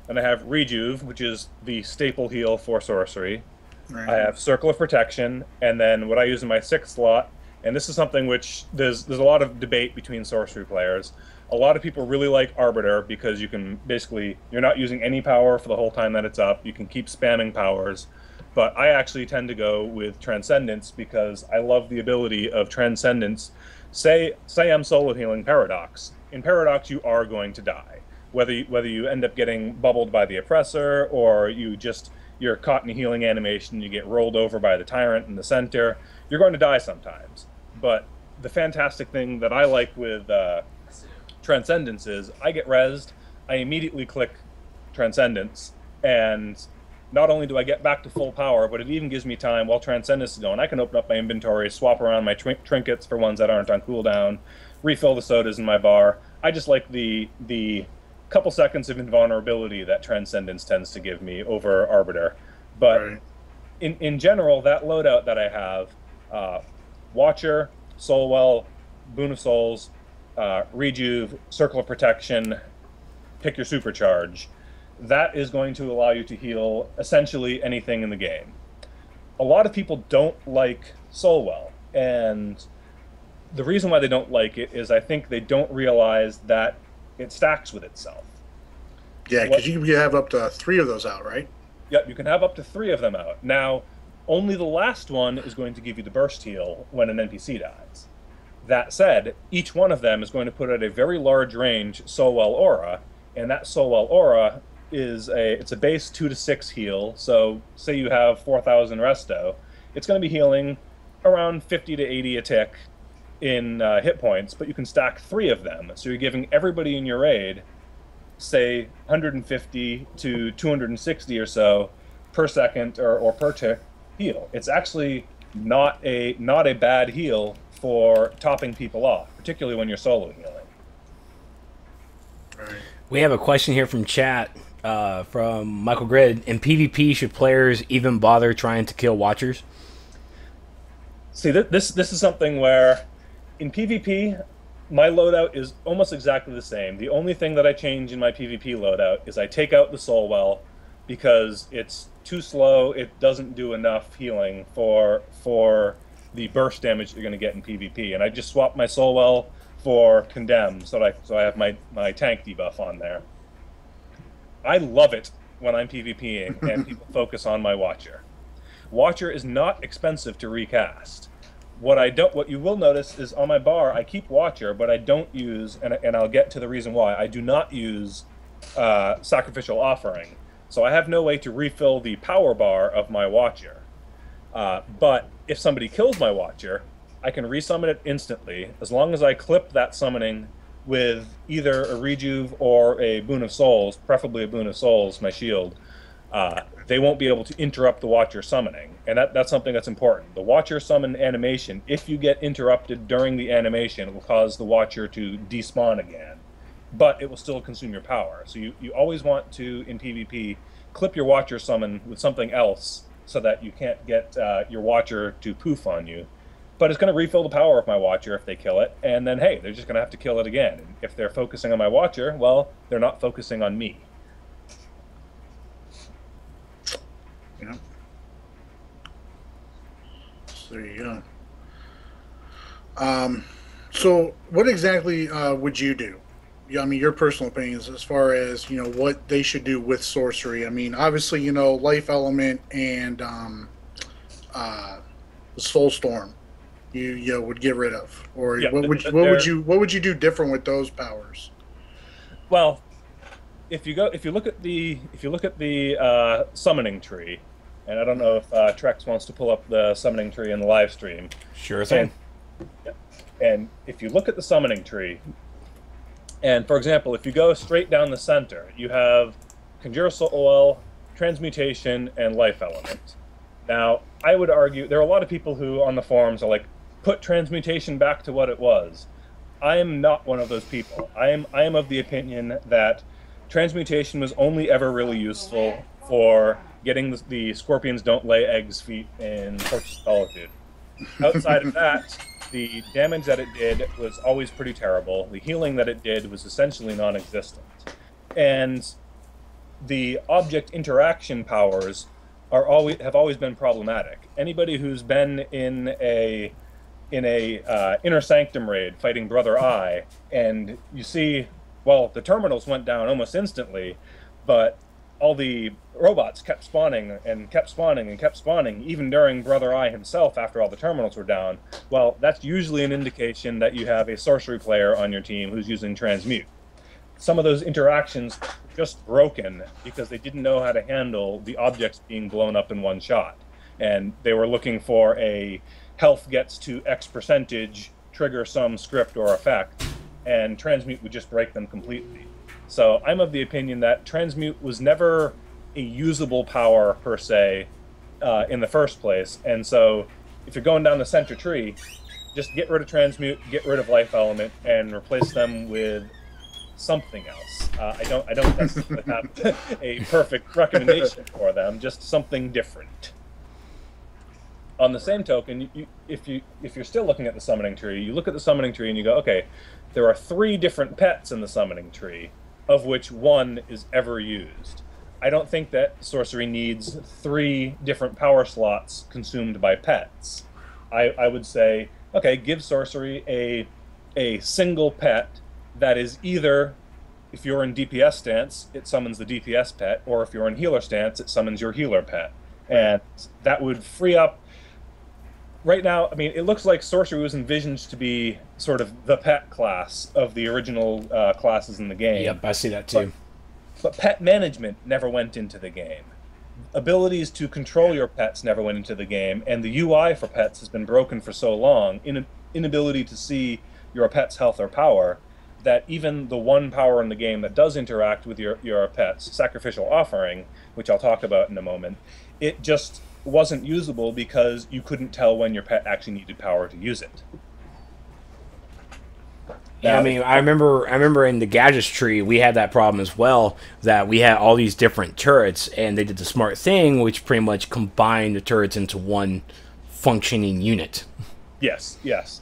and I have Rejuve, which is the staple heal for sorcery. Right. I have Circle of Protection, and then what I use in my 6th slot, and this is something which there's a lot of debate between sorcery players. A lot of people really like Arbiter because you can basically, you're not using any power for the whole time that it's up. You can keep spamming powers. But I actually tend to go with Transcendence because I love the ability of Transcendence. Say I'm solo healing Paradox. In Paradox, you are going to die. Whether you end up getting bubbled by the Oppressor or you're caught in a healing animation, you get rolled over by the Tyrant in the center, you're going to die sometimes. But the fantastic thing that I like with Transcendence is I get rezzed, I immediately click Transcendence, and not only do I get back to full power, but it even gives me time while Transcendence is going. I can open up my inventory, swap around my trinkets for ones that aren't on cooldown, refill the sodas in my bar. I just like the couple seconds of invulnerability that Transcendence tends to give me over Arbiter. But right. in general, that loadout that I have, Watcher, Soulwell, Boon of Souls, Rejuve, Circle of Protection, pick your Supercharge. That is going to allow you to heal essentially anything in the game. A lot of people don't like Soulwell, and the reason why they don't like it is I think they don't realize that it stacks with itself. Yeah, because you have up to 3 of those out, right? Yep, you can have up to 3 of them out. Now, only the last one is going to give you the burst heal when an NPC dies. That said, each one of them is going to put at a very large range Soulwell Aura, and that Soulwell Aura is it's a base 2 to 6 heal. So say you have 4,000 resto, it's going to be healing around 50 to 80 a tick in hit points, but you can stack 3 of them. So you're giving everybody in your raid say 150 to 260 or so per second or per tick heal. It's actually not a bad heal for topping people off, particularly when you're solo healing. Right. We have a question here from chat from Michael Grid. In PvP, should players even bother trying to kill Watchers? See, this is something where in PvP, my loadout is almost exactly the same. The only thing that I change in my PvP loadout is I take out the Soul Well because it's too slow. It doesn't do enough healing for the burst damage you're going to get in PvP. And I just swap my Soul Well for Condemn, so I have my tank debuff on there. I love it when I'm PvPing and people focus on my Watcher. Watcher is not expensive to recast. What you will notice is on my bar, I keep Watcher, but I don't use, and I'll get to the reason why, I do not use Sacrificial Offering. So I have no way to refill the power bar of my Watcher. But if somebody kills my Watcher, I can resummon it instantly, as long as I clip that summoning with either a Rejuve or a Boon of Souls, preferably a Boon of Souls, my shield. They won't be able to interrupt the Watcher summoning, and that's something that's important. The Watcher summon animation, if you get interrupted during the animation, it will cause the Watcher to despawn again, but it will still consume your power. So you always want to, in PvP, clip your Watcher summon with something else so that you can't get your Watcher to poof on you. But it's going to refill the power of my Watcher if they kill it, and then, hey, they're just going to have to kill it again. And if they're focusing on my Watcher, well, they're not focusing on me. Yeah. So there you go. So what exactly would you do? I mean, your personal opinions as far as, what they should do with sorcery. I mean, obviously, life element and the soul storm you would get rid of, or Yeah, what would you do different with those powers? Well, if you look at the summoning tree, and I don't know if Trex wants to pull up the summoning tree in the live stream. Sure thing. And if you look at the summoning tree, and for example, if you go straight down the center, you have Conjure Soul, Transmutation, and Life Element. Now, I would argue there are a lot of people who on the forums are like, put Transmutation back to what it was. I am not one of those people. I am of the opinion that Transmutation was only ever really useful for getting the Scorpions Don't Lay Eggs feat in Torch of Solitude. Outside of that, the damage that it did was always pretty terrible. The healing that it did was essentially non-existent. And the object interaction powers have always been problematic. Anybody who's been in a Inner Sanctum raid fighting Brother Eye, and you see, well, the terminals went down almost instantly, but all the robots kept spawning and kept spawning and kept spawning, even during Brother Eye himself after all the terminals were down. Well, that's usually an indication that you have a sorcery player on your team who's using Transmute. Some of those interactions were just broken because they didn't know how to handle the objects being blown up in one shot. And they were looking for a health gets to X percentage, trigger some script or effect, and Transmute would just break them completely. So I'm of the opinion that Transmute was never a usable power per se in the first place. And so if you're going down the center tree, just get rid of Transmute, get rid of Life Element, and replace them with something else. I don't necessarily have a perfect recommendation for them, just something different. On the same token, if you're still looking at the summoning tree, you look at the summoning tree and you go, okay, there are 3 different pets in the summoning tree, of which 1 is ever used. I don't think that sorcery needs 3 different power slots consumed by pets. I would say, okay, give sorcery a single pet that is either, if you're in DPS stance, it summons the DPS pet, or if you're in healer stance, it summons your healer pet. And that would free up. Right now, I mean, it looks like sorcery was envisioned to be sort of the pet class of the original classes in the game. Yep, I see that too. But pet management never went into the game. Abilities to control your pets never went into the game, and the UI for pets has been broken for so long. Inability to see your pet's health or power, that even the one power in the game that does interact with your pet's sacrificial offering, which I'll talk about in a moment, it just wasn't usable because you couldn't tell when your pet actually needed power to use it. Yeah, I mean, I remember in the gadgets tree we had that problem as well. That we had all these different turrets, and they did the smart thing, which pretty much combined the turrets into one functioning unit. Yes,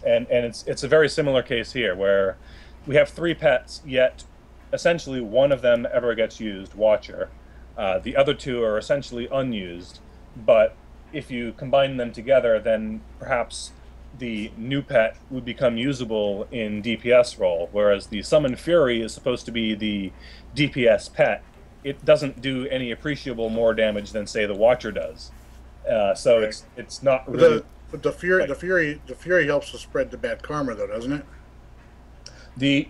and it's a very similar case here where we have 3 pets, yet essentially one of them ever gets used, Watcher. The other 2 are essentially unused, but if you combine them together, then perhaps the new pet would become usable in DPS role, whereas the Summon Fury is supposed to be the DPS pet. It doesn't do any appreciable more damage than, say, the Watcher does. So Right. it's not really... But the Fury helps to spread the bad karma, though, doesn't it?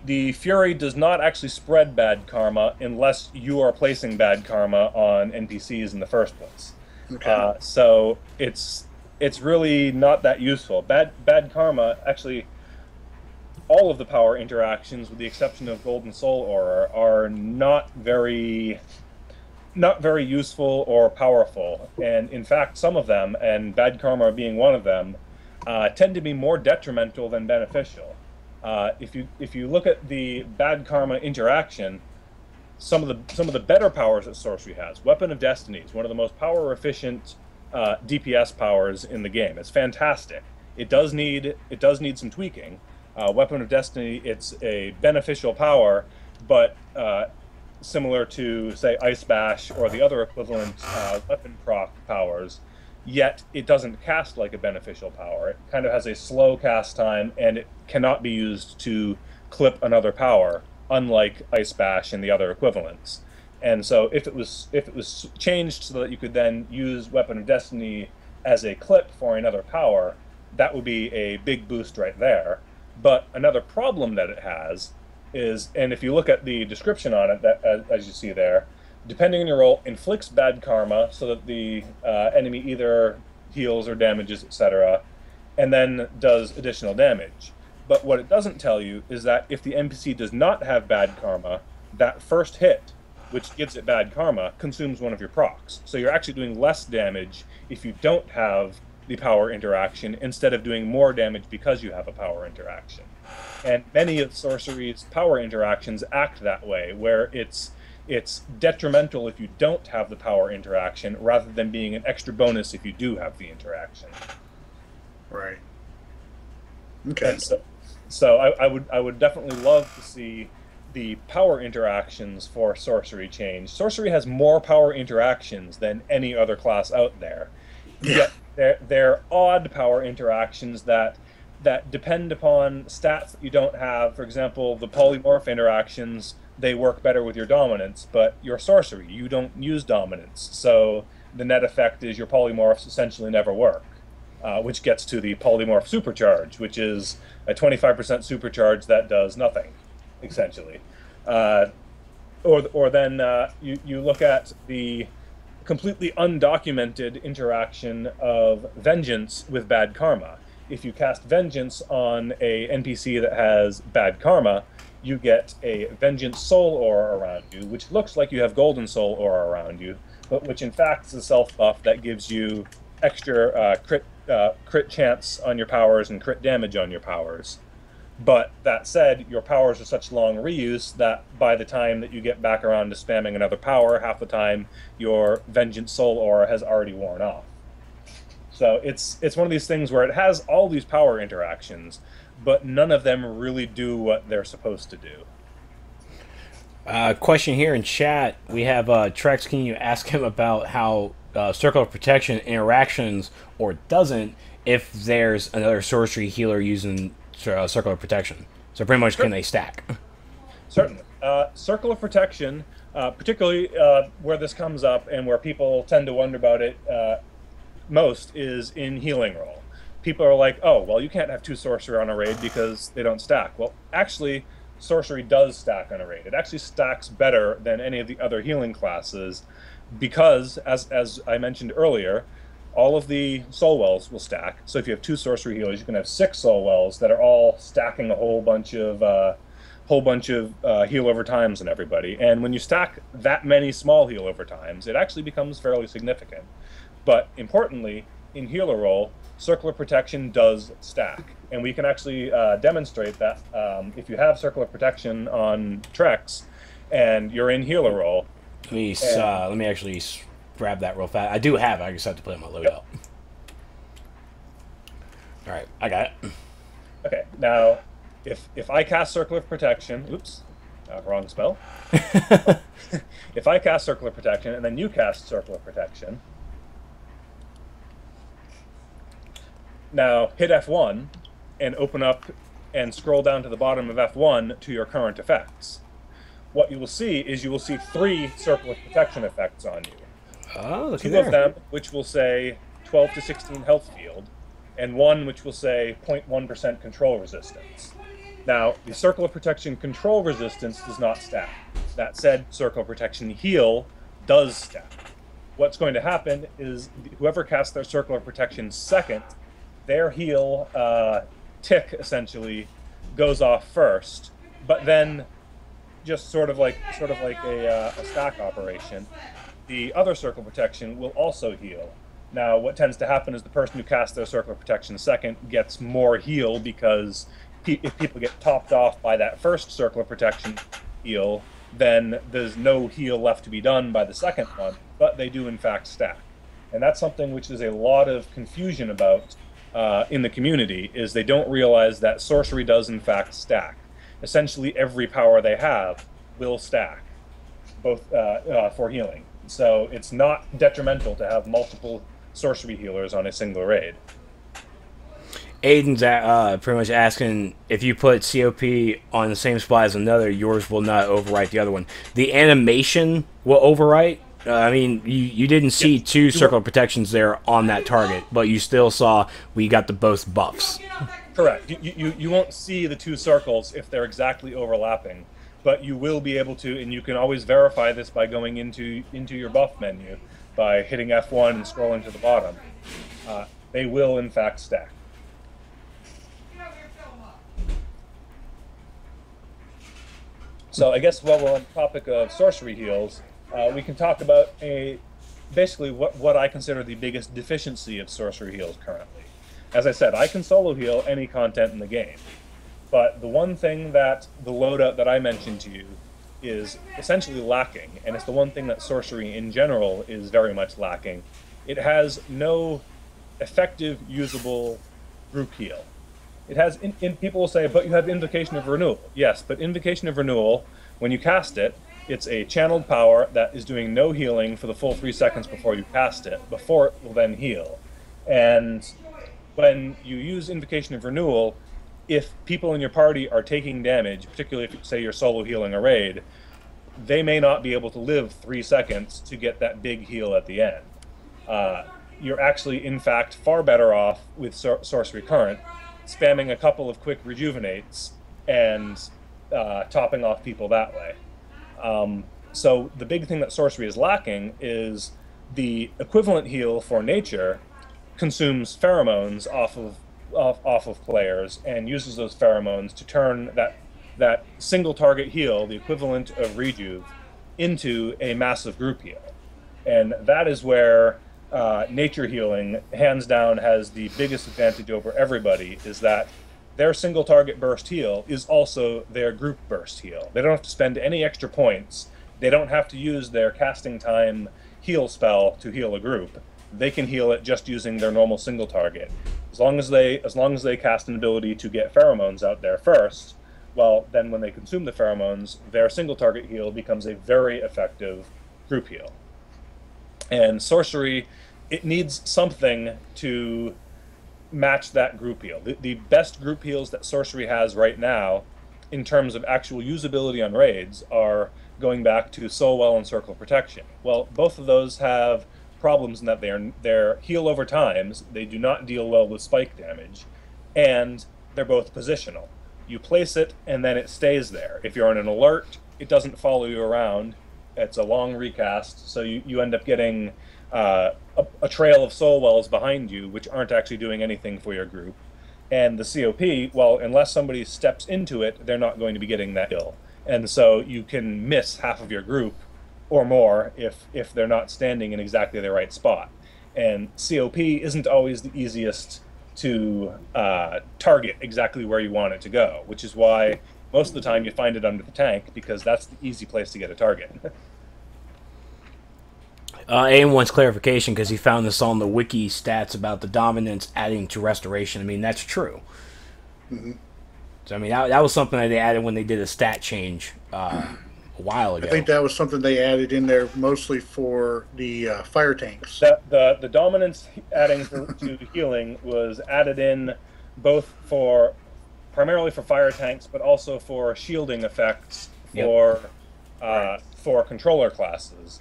The Fury does not actually spread bad karma unless you are placing bad karma on NPCs in the first place. Okay. So it's really not that useful. Bad karma, actually, all of the power interactions, with the exception of Golden Soul Aura, are not very useful or powerful. And in fact, some of them, and bad karma being one of them, tend to be more detrimental than beneficial. If you look at the bad karma interaction, some of the better powers that Sorcery has, Weapon of Destiny is one of the most power efficient DPS powers in the game. It's fantastic. It does need some tweaking. Weapon of Destiny, it's a beneficial power, but similar to, say, Ice Bash or the other equivalent weapon proc powers, yet it doesn't cast like a beneficial power. It kind of has a slow cast time, and it cannot be used to clip another power, unlike Ice Bash and the other equivalents. And so if it was changed so that you could then use Weapon of Destiny as a clip for another power, that would be a big boost right there. But another problem that it has is, and if you look at the description on it, that as you see there, depending on your role, inflicts bad karma so that the enemy either heals or damages, etc., and then does additional damage. But what it doesn't tell you is that if the NPC does not have bad karma, that first hit, which gives it bad karma, consumes one of your procs. So you're actually doing less damage if you don't have the power interaction, instead of doing more damage because you have a power interaction. And many of Sorcery's power interactions act that way, where it's detrimental if you don't have the power interaction, rather than being an extra bonus if you do have the interaction. Right. Okay. And so I would definitely love to see the power interactions for Sorcery change. Sorcery has more power interactions than any other class out there. Yeah. Yet they're odd power interactions that depend upon stats that you don't have. For example, the polymorph interactions, they work better with your dominance, but your Sorcery, you don't use dominance. So the net effect is your polymorphs essentially never work, which gets to the polymorph supercharge, which is a 25% supercharge that does nothing, essentially. Or then you look at the completely undocumented interaction of Vengeance with bad karma. If you cast Vengeance on a NPC that has bad karma, you get a Vengeance Soul Aura around you, which looks like you have Golden Soul Aura around you, but which in fact is a self buff that gives you extra crit chance on your powers and crit damage on your powers. But that said, your powers are such long reuse that by the time that you get back around to spamming another power, half the time your Vengeance Soul Aura has already worn off. So it's one of these things where it has all these power interactions, but none of them really do what they're supposed to do. Question here in chat. We have Trex. Can you ask him about how Circle of Protection interactions or doesn't if there's another sorcery healer using Circle of Protection? So pretty much, can they stack? Certainly. Circle of Protection, particularly where this comes up and where people tend to wonder about it most, is in healing role. People are like, oh, well, you can't have 2 sorcery on a raid because they don't stack. Well, actually, sorcery does stack on a raid. It actually stacks better than any of the other healing classes because, as I mentioned earlier, all of the soul wells will stack. So if you have 2 sorcery healers, you can have 6 soul wells that are all stacking a whole bunch of whole bunch of heal over times on everybody. And when you stack that many small heal over times, it actually becomes fairly significant. But importantly, in healer role, circular protection does stack. And we can actually demonstrate that if you have circular protection on Trex and you're in healer role. Let me actually grab that real fast. I do have it. I just have to put it in my loadout. Yep. All right, I got it. Okay, now if I cast circular protection, oops, wrong spell. If I cast circular protection and then you cast circular protection, now hit F1 and open up and scroll down to the bottom of F1 to your current effects. What you will see is you will see 3 circular protection effects on you. Oh, look at 2 of them, which will say 12 to 16 health field, and 1 which will say 0.1% control resistance. Now, the circle of protection control resistance does not stack. That said, circle of protection heal does stack. What's going to happen is whoever casts their circle of protection second, their heal tick essentially goes off first, but then just sort of like a stack operation, the other circle of protection will also heal. Now, what tends to happen is the person who casts their circle of protection second gets more heal because if people get topped off by that first circle of protection heal, then there's no heal left to be done by the second one, but they do in fact stack. And that's something which is a lot of confusion about in the community, is they don't realize that sorcery does in fact stack. Essentially every power they have will stack, both for healing. So it's not detrimental to have multiple sorcery healers on a single raid. Aiden's pretty much asking, if you put COP on the same spot as another, yours will not overwrite the other one. The animation will overwrite. I mean, you didn't see two circle of protections there on that target, but you still saw we got the both buffs. Correct. You won't see the 2 circles if they're exactly overlapping, but you will be able to, and you can always verify this by going into your buff menu, by hitting F1 and scrolling to the bottom. They will in fact stack. So I guess while we're on the topic of sorcery heals, we can talk about basically what I consider the biggest deficiency of sorcery heals currently. As I said, I can solo heal any content in the game, but the one thing that the loadout that I mentioned to you is essentially lacking, and it's the one thing that sorcery in general is very much lacking. It has no effective, usable group heal. It has, people will say, but you have Invocation of Renewal. Yes, but Invocation of Renewal, when you cast it, it's a channeled power that is doing no healing for the full 3 seconds before you cast it, before it will then heal. And when you use Invocation of Renewal, if people in your party are taking damage, particularly if, say, you're solo healing a raid, they may not be able to live 3 seconds to get that big heal at the end. You're actually, in fact, far better off with Sorcery Current, spamming a couple of quick rejuvenates and topping off people that way. So the big thing that sorcery is lacking is the equivalent heal for nature consumes pheromones off of players and uses those pheromones to turn that single target heal, the equivalent of rejuve, into a massive group heal. And that is where nature healing, hands down, has the biggest advantage over everybody, is that their single target burst heal is also their group burst heal. They don't have to spend any extra points. They don't have to use their casting time heal spell to heal a group. They can heal it just using their normal single target. As long as they cast an ability to get pheromones out there first, well, then when they consume the pheromones, their single target heal becomes a very effective group heal. And sorcery, it needs something to match that group heal. The best group heals that sorcery has right now, in terms of actual usability on raids, are going back to Soulwell and Circle of Protection. Well, both of those have problems in that they're heal over times, they do not deal well with spike damage, and they're both positional. You place it, and then it stays there. If you're on an alert, it doesn't follow you around. It's a long recast, so you end up getting a trail of soul wells behind you, which aren't actually doing anything for your group. And the COP, well, unless somebody steps into it, they're not going to be getting that kill. And so you can miss half of your group or more if they're not standing in exactly the right spot. And COP isn't always the easiest to target exactly where you want it to go, which is why most of the time you find it under the tank, because that's the easy place to get a target. Aim wants clarification because he found this on the wiki stats about the dominance adding to restoration. I mean, that's true. Mm-hmm. So, I mean, that was something that they added when they did a stat change a while ago. I think that was something they added in there mostly for the fire tanks. The dominance adding to healing was added in both primarily for fire tanks, but also for shielding effects for controller classes.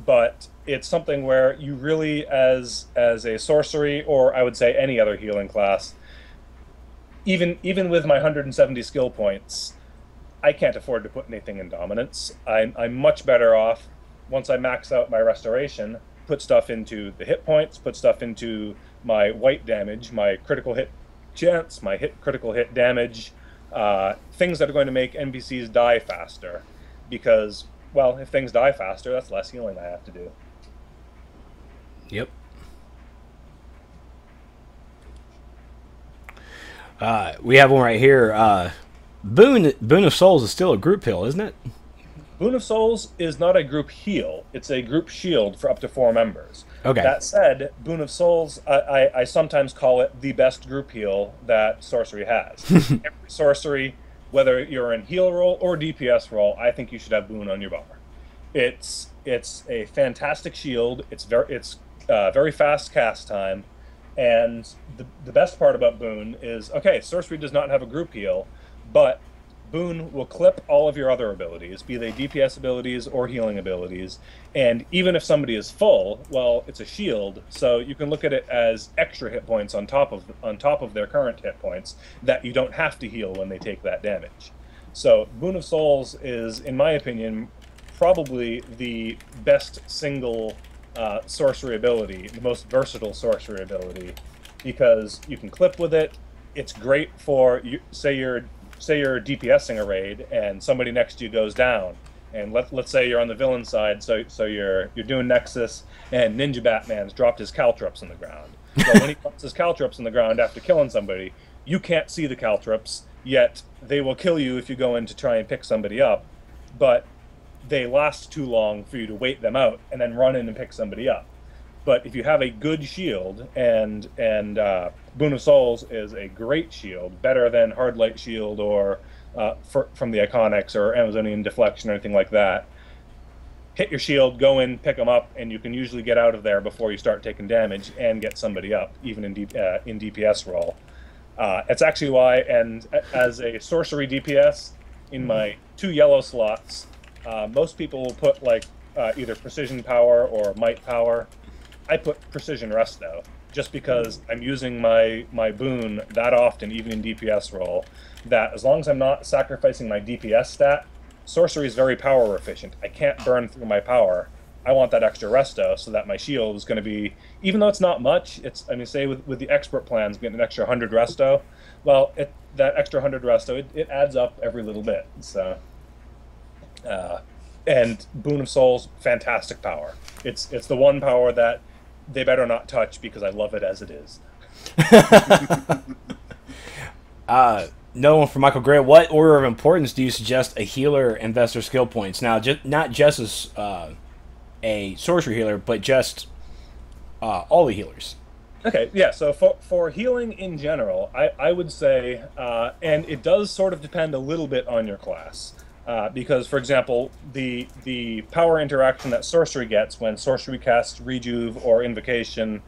But it's something where you really, as a sorcery, or I would say any other healing class, even with my 170 skill points, I can't afford to put anything in dominance. I'm much better off, once I max out my restoration, put stuff into the hit points, put stuff into my white damage, my critical hit chance, my critical hit damage, things that are going to make NPCs die faster. Because, well, if things die faster, that's less healing I have to do. Yep. We have one right here. Boon of Souls is still a group heal, isn't it? Boon of Souls is not a group heal. It's a group shield for up to 4 members. Okay. That said, Boon of Souls, I sometimes call it the best group heal that Sorcery has. Every Sorcery, whether you're in heal role or DPS role, I think you should have Boon on your bar. It's a fantastic shield. It's very fast cast time, and the best part about Boon is, okay, Sorcery does not have a group heal, but Boon will clip all of your other abilities, be they DPS abilities or healing abilities, and even if somebody is full, well, it's a shield, so you can look at it as extra hit points on top of their current hit points that you don't have to heal when they take that damage. So Boon of Souls is, in my opinion, probably the best single sorcery ability, the most versatile sorcery ability, because you can clip with it. It's great for, say you're DPSing a raid and somebody next to you goes down, and let's say you're on the villain side, so you're doing Nexus and Ninja Batman's dropped his caltrops in the ground. So when he drops his caltrops in the ground after killing somebody, you can't see the caltrops, yet they will kill you if you go in to try and pick somebody up, but they last too long for you to wait them out and then run in and pick somebody up. But if you have a good shield, and Boon of Souls is a great shield, better than Hard Light Shield or from the Iconics or Amazonian Deflection or anything like that, hit your shield, go in, pick them up, and you can usually get out of there before you start taking damage and get somebody up, even in DPS role. It's actually why, and as a sorcery DPS, in my 2 yellow slots, most people will put like either Precision Power or Might Power. I put Precision Resto, just because I'm using my boon that often, even in DPS role, that as long as I'm not sacrificing my DPS stat, sorcery is very power efficient. I can't burn through my power. I want that extra resto so that my shield is going to be, even though it's not much, say with the expert plans getting an extra 100 resto, well, that extra 100 resto, it adds up every little bit. So, and Boon of Souls, fantastic power. It's the one power that they better not touch because I love it as it is. No one from Michael Gray. What order of importance do you suggest a healer invest their skill points? Now, not just as a sorcery healer, but just all the healers. Okay, yeah, so for healing in general, I would say, and it does sort of depend a little bit on your class. Because, for example, the power interaction that sorcery gets when sorcery casts Rejuve or Invocation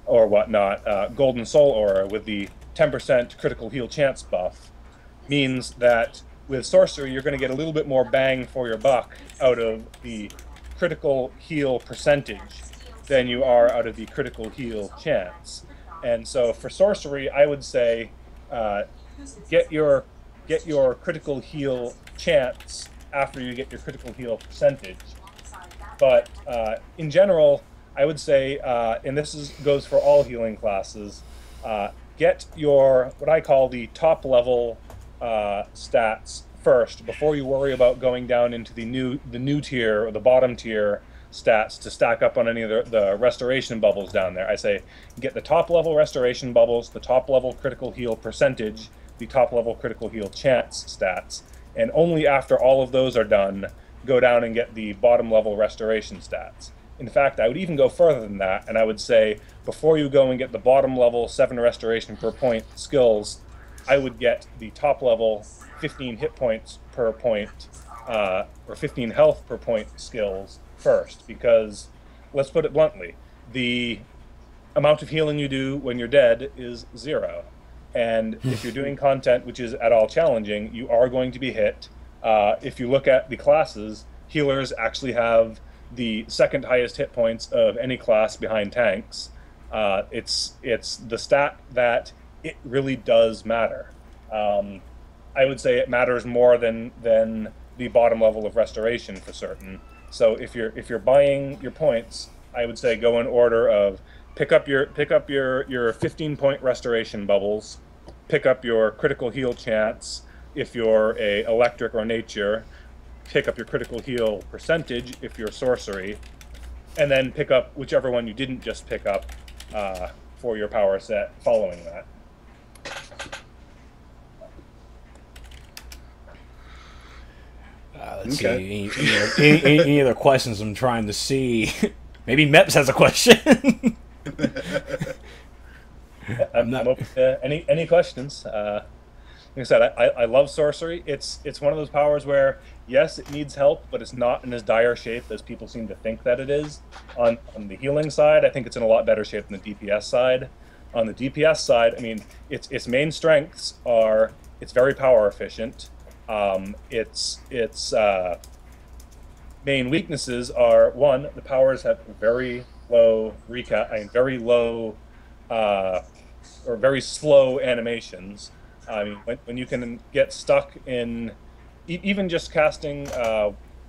or whatnot, Golden Soul Aura with the 10% critical heal chance buff, means that with sorcery you're going to get a little bit more bang for your buck out of the critical heal percentage than you are out of the critical heal chance. And so for sorcery, I would say get your critical heal chance after you get your critical heal percentage. But in general, I would say, and this goes for all healing classes, get your, what I call the top level stats first before you worry about going down into the new tier or the bottom tier stats to stack up on any of the restoration bubbles down there. I say get the top level restoration bubbles, the top level critical heal percentage, the top level critical heal chance stats, and only after all of those are done, go down and get the bottom level restoration stats. In fact, I would even go further than that, and I would say before you go and get the bottom level 7 restoration per point skills, I would get the top level 15 hit points per point, or 15 health per point skills first, because let's put it bluntly, the amount of healing you do when you're dead is 0. And if you're doing content which is at all challenging, you are going to be hit. If you look at the classes, healers actually have the second highest hit points of any class behind tanks. It's the stat that it really does matter. I would say it matters more than the bottom level of restoration for certain. So if you're buying your points, I would say go in order of pick up your 15-point restoration bubbles, pick up your critical heal chance if you're a electric or nature, pick up your critical heal percentage if you're sorcery, and then pick up whichever one you didn't just pick up for your power set following that. Let's see. Any other questions? I'm trying to see. Maybe Meps has a question. I'm open to any questions. Like I said, I love sorcery. It's one of those powers where, yes, it needs help, but it's not in as dire shape as people seem to think that it is. On the healing side, I think it's in a lot better shape than the DPS side. On the DPS side, I mean, its main strengths are it's very power efficient. Its main weaknesses are, one, the powers have very low or very slow animations. I mean, when you can get stuck in even just casting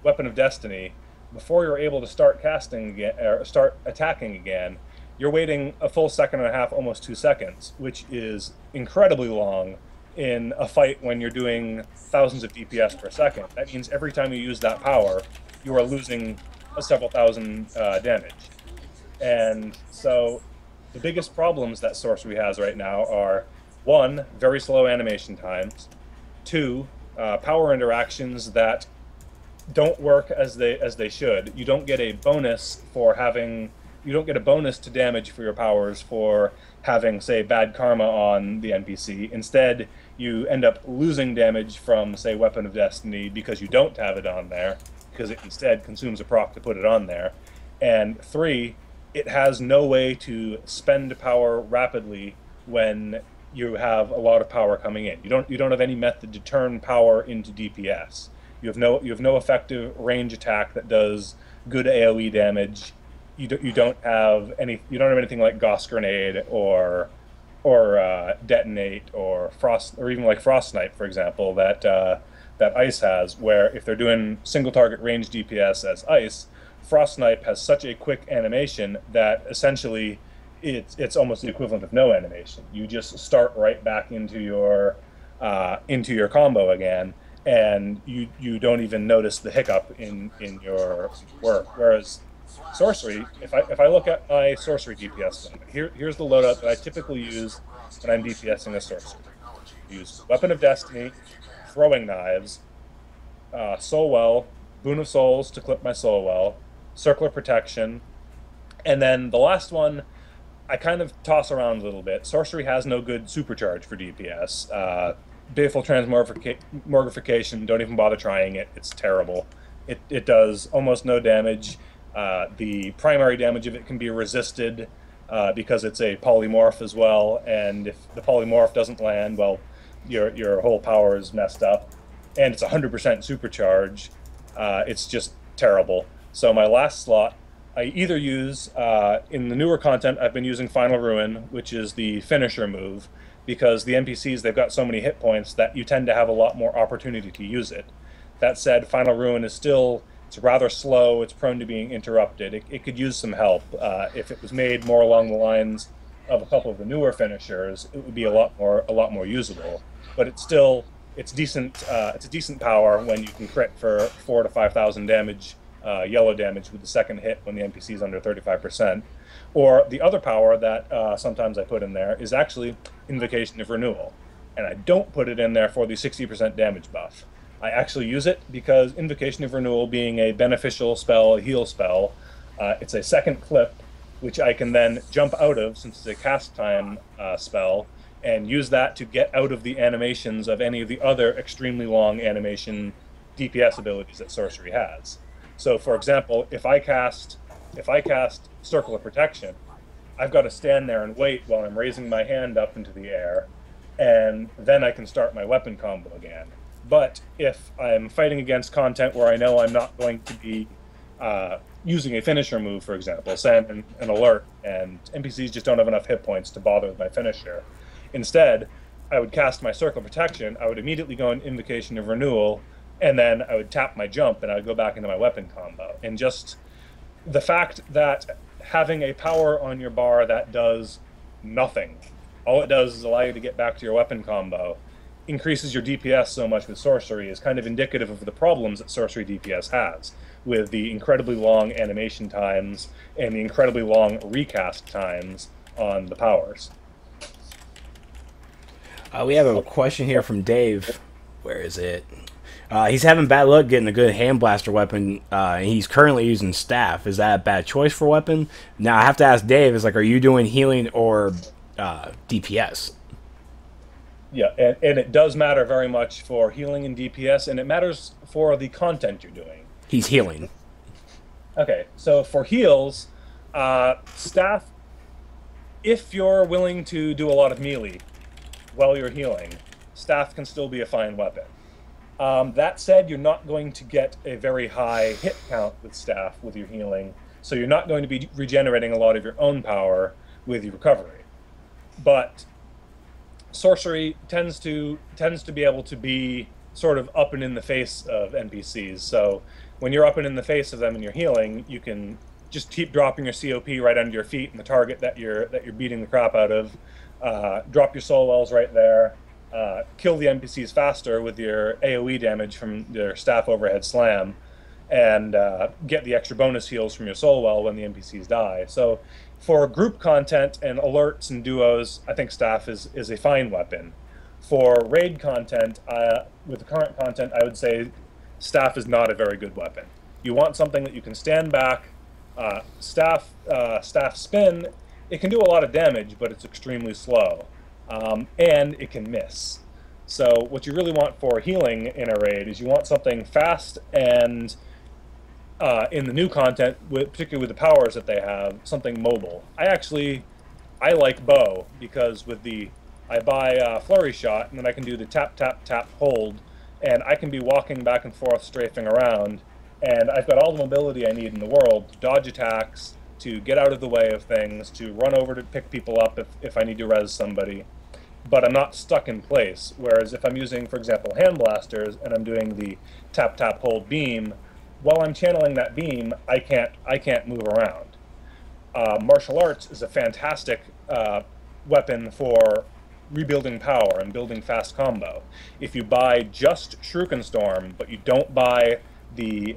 Weapon of Destiny, before you're able to start casting again or start attacking again, you're waiting a full second and a half, almost 2 seconds, which is incredibly long in a fight when you're doing thousands of DPS per second. That means every time you use that power, you are losing several thousand damage. And so the biggest problems that sorcery has right now are, 1, very slow animation times, 2, power interactions that don't work as they should. You don't get a bonus to damage for your powers for having, say, bad karma on the NPC. Instead, you end up losing damage from, say, Weapon of Destiny because you don't have it on there, because it instead consumes a proc to put it on there. And 3, it has no way to spend power rapidly when you have a lot of power coming in. You don't have any method to turn power into DPS. You have no effective range attack that does good AoE damage. You don't have anything like Gauss Grenade or Detonate or Frost, or even like Frost Snipe, for example, that Ice has, where if they're doing single target range DPS as Ice, Frost Snipe has such a quick animation that essentially it's almost the equivalent of no animation. You just start right back into your combo again, and you don't even notice the hiccup in your work. Whereas sorcery, if I look at my sorcery DPS, here's the loadout that I typically use when I'm DPSing a sorcery. Use Weapon of Destiny, Throwing Knives, Soul Well, Boon of Souls to clip my Soul Well, Circular Protection, and then the last one I kind of toss around a little bit. Sorcery has no good supercharge for DPS. Baleful Transmogrification, don't even bother trying it. It's terrible. It does almost no damage. The primary damage of it can be resisted because it's a polymorph as well, and if the polymorph doesn't land, well, your whole power is messed up. And it's 100% supercharge. It's just terrible. So my last slot, I either use, in the newer content, I've been using Final Ruin, which is the finisher move, because the NPCs, they've got so many hit points that you tend to have a lot more opportunity to use it. That said, Final Ruin is still, it's rather slow, it's prone to being interrupted. It could use some help. If it was made more along the lines of a couple of the newer finishers, it would be a lot more usable. But it's decent. It's a decent power when you can crit for 4,000 to 5,000 damage, yellow damage with the second hit when the NPC is under 35%. Or the other power that sometimes I put in there is actually Invocation of Renewal, and I don't put it in there for the 60% damage buff. I actually use it because Invocation of Renewal, being a beneficial spell, a heal spell, it's a second clip, which I can then jump out of since it's a cast time spell, and use that to get out of the animations of any of the other extremely long animation DPS abilities that Sorcery has. So, for example, if I cast Circle of Protection, I've got to stand there and wait while I'm raising my hand up into the air, and then I can start my weapon combo again. But if I'm fighting against content where I know I'm not going to be using a finisher move, for example, say I'm an alert and NPCs just don't have enough hit points to bother with my finisher, instead, I would cast my Circle of Protection, I would immediately go in Invocation of Renewal, and then I would tap my jump and I would go back into my weapon combo. And just the fact that having a power on your bar that does nothing, all it does is allow you to get back to your weapon combo, increases your DPS so much with Sorcery, is kind of indicative of the problems that Sorcery DPS has, with the incredibly long animation times and the incredibly long recast times on the powers. We have a question here from Dave. Where is it? He's having bad luck getting a good hand blaster weapon, and he's currently using staff. Is that a bad choice for weapon? Now, I have to ask Dave, are you doing healing or DPS? Yeah, and it does matter very much for healing and DPS, and it matters for the content you're doing. He's healing. Okay, so for heals, staff, if you're willing to do a lot of melee while you're healing, staff can still be a fine weapon. That said, you're not going to get a very high hit count with staff with your healing, so you're not going to be regenerating a lot of your own power with your recovery. But Sorcery tends to be able to be sort of up and in the face of NPCs. So when you're up and in the face of them and you're healing, you can just keep dropping your COP right under your feet and the target that you're beating the crap out of. Drop your soul wells right there. Kill the NPCs faster with your AoE damage from their staff overhead slam, and get the extra bonus heals from your soul well when the NPCs die. So for group content and alerts and duos, I think staff is a fine weapon. For raid content, with the current content, I would say staff is not a very good weapon. You want something that you can stand back. Staff spin, it can do a lot of damage, but it's extremely slow. And it can miss. So what you really want for healing in a raid is you want something fast and, in the new content, particularly with the powers that they have, something mobile. I like bow because I buy flurry shot, and then I can do the tap, tap, tap, hold, and I can be walking back and forth, strafing around, and I've got all the mobility I need in the world to dodge attacks, to get out of the way of things, to run over to pick people up if I need to res somebody. But I'm not stuck in place. Whereas if I'm using, for example, hand blasters and I'm doing the tap tap hold beam, while I'm channeling that beam, I can't move around. Martial arts is a fantastic weapon for rebuilding power and building fast combo. If you buy just Shuriken Storm, but you don't buy the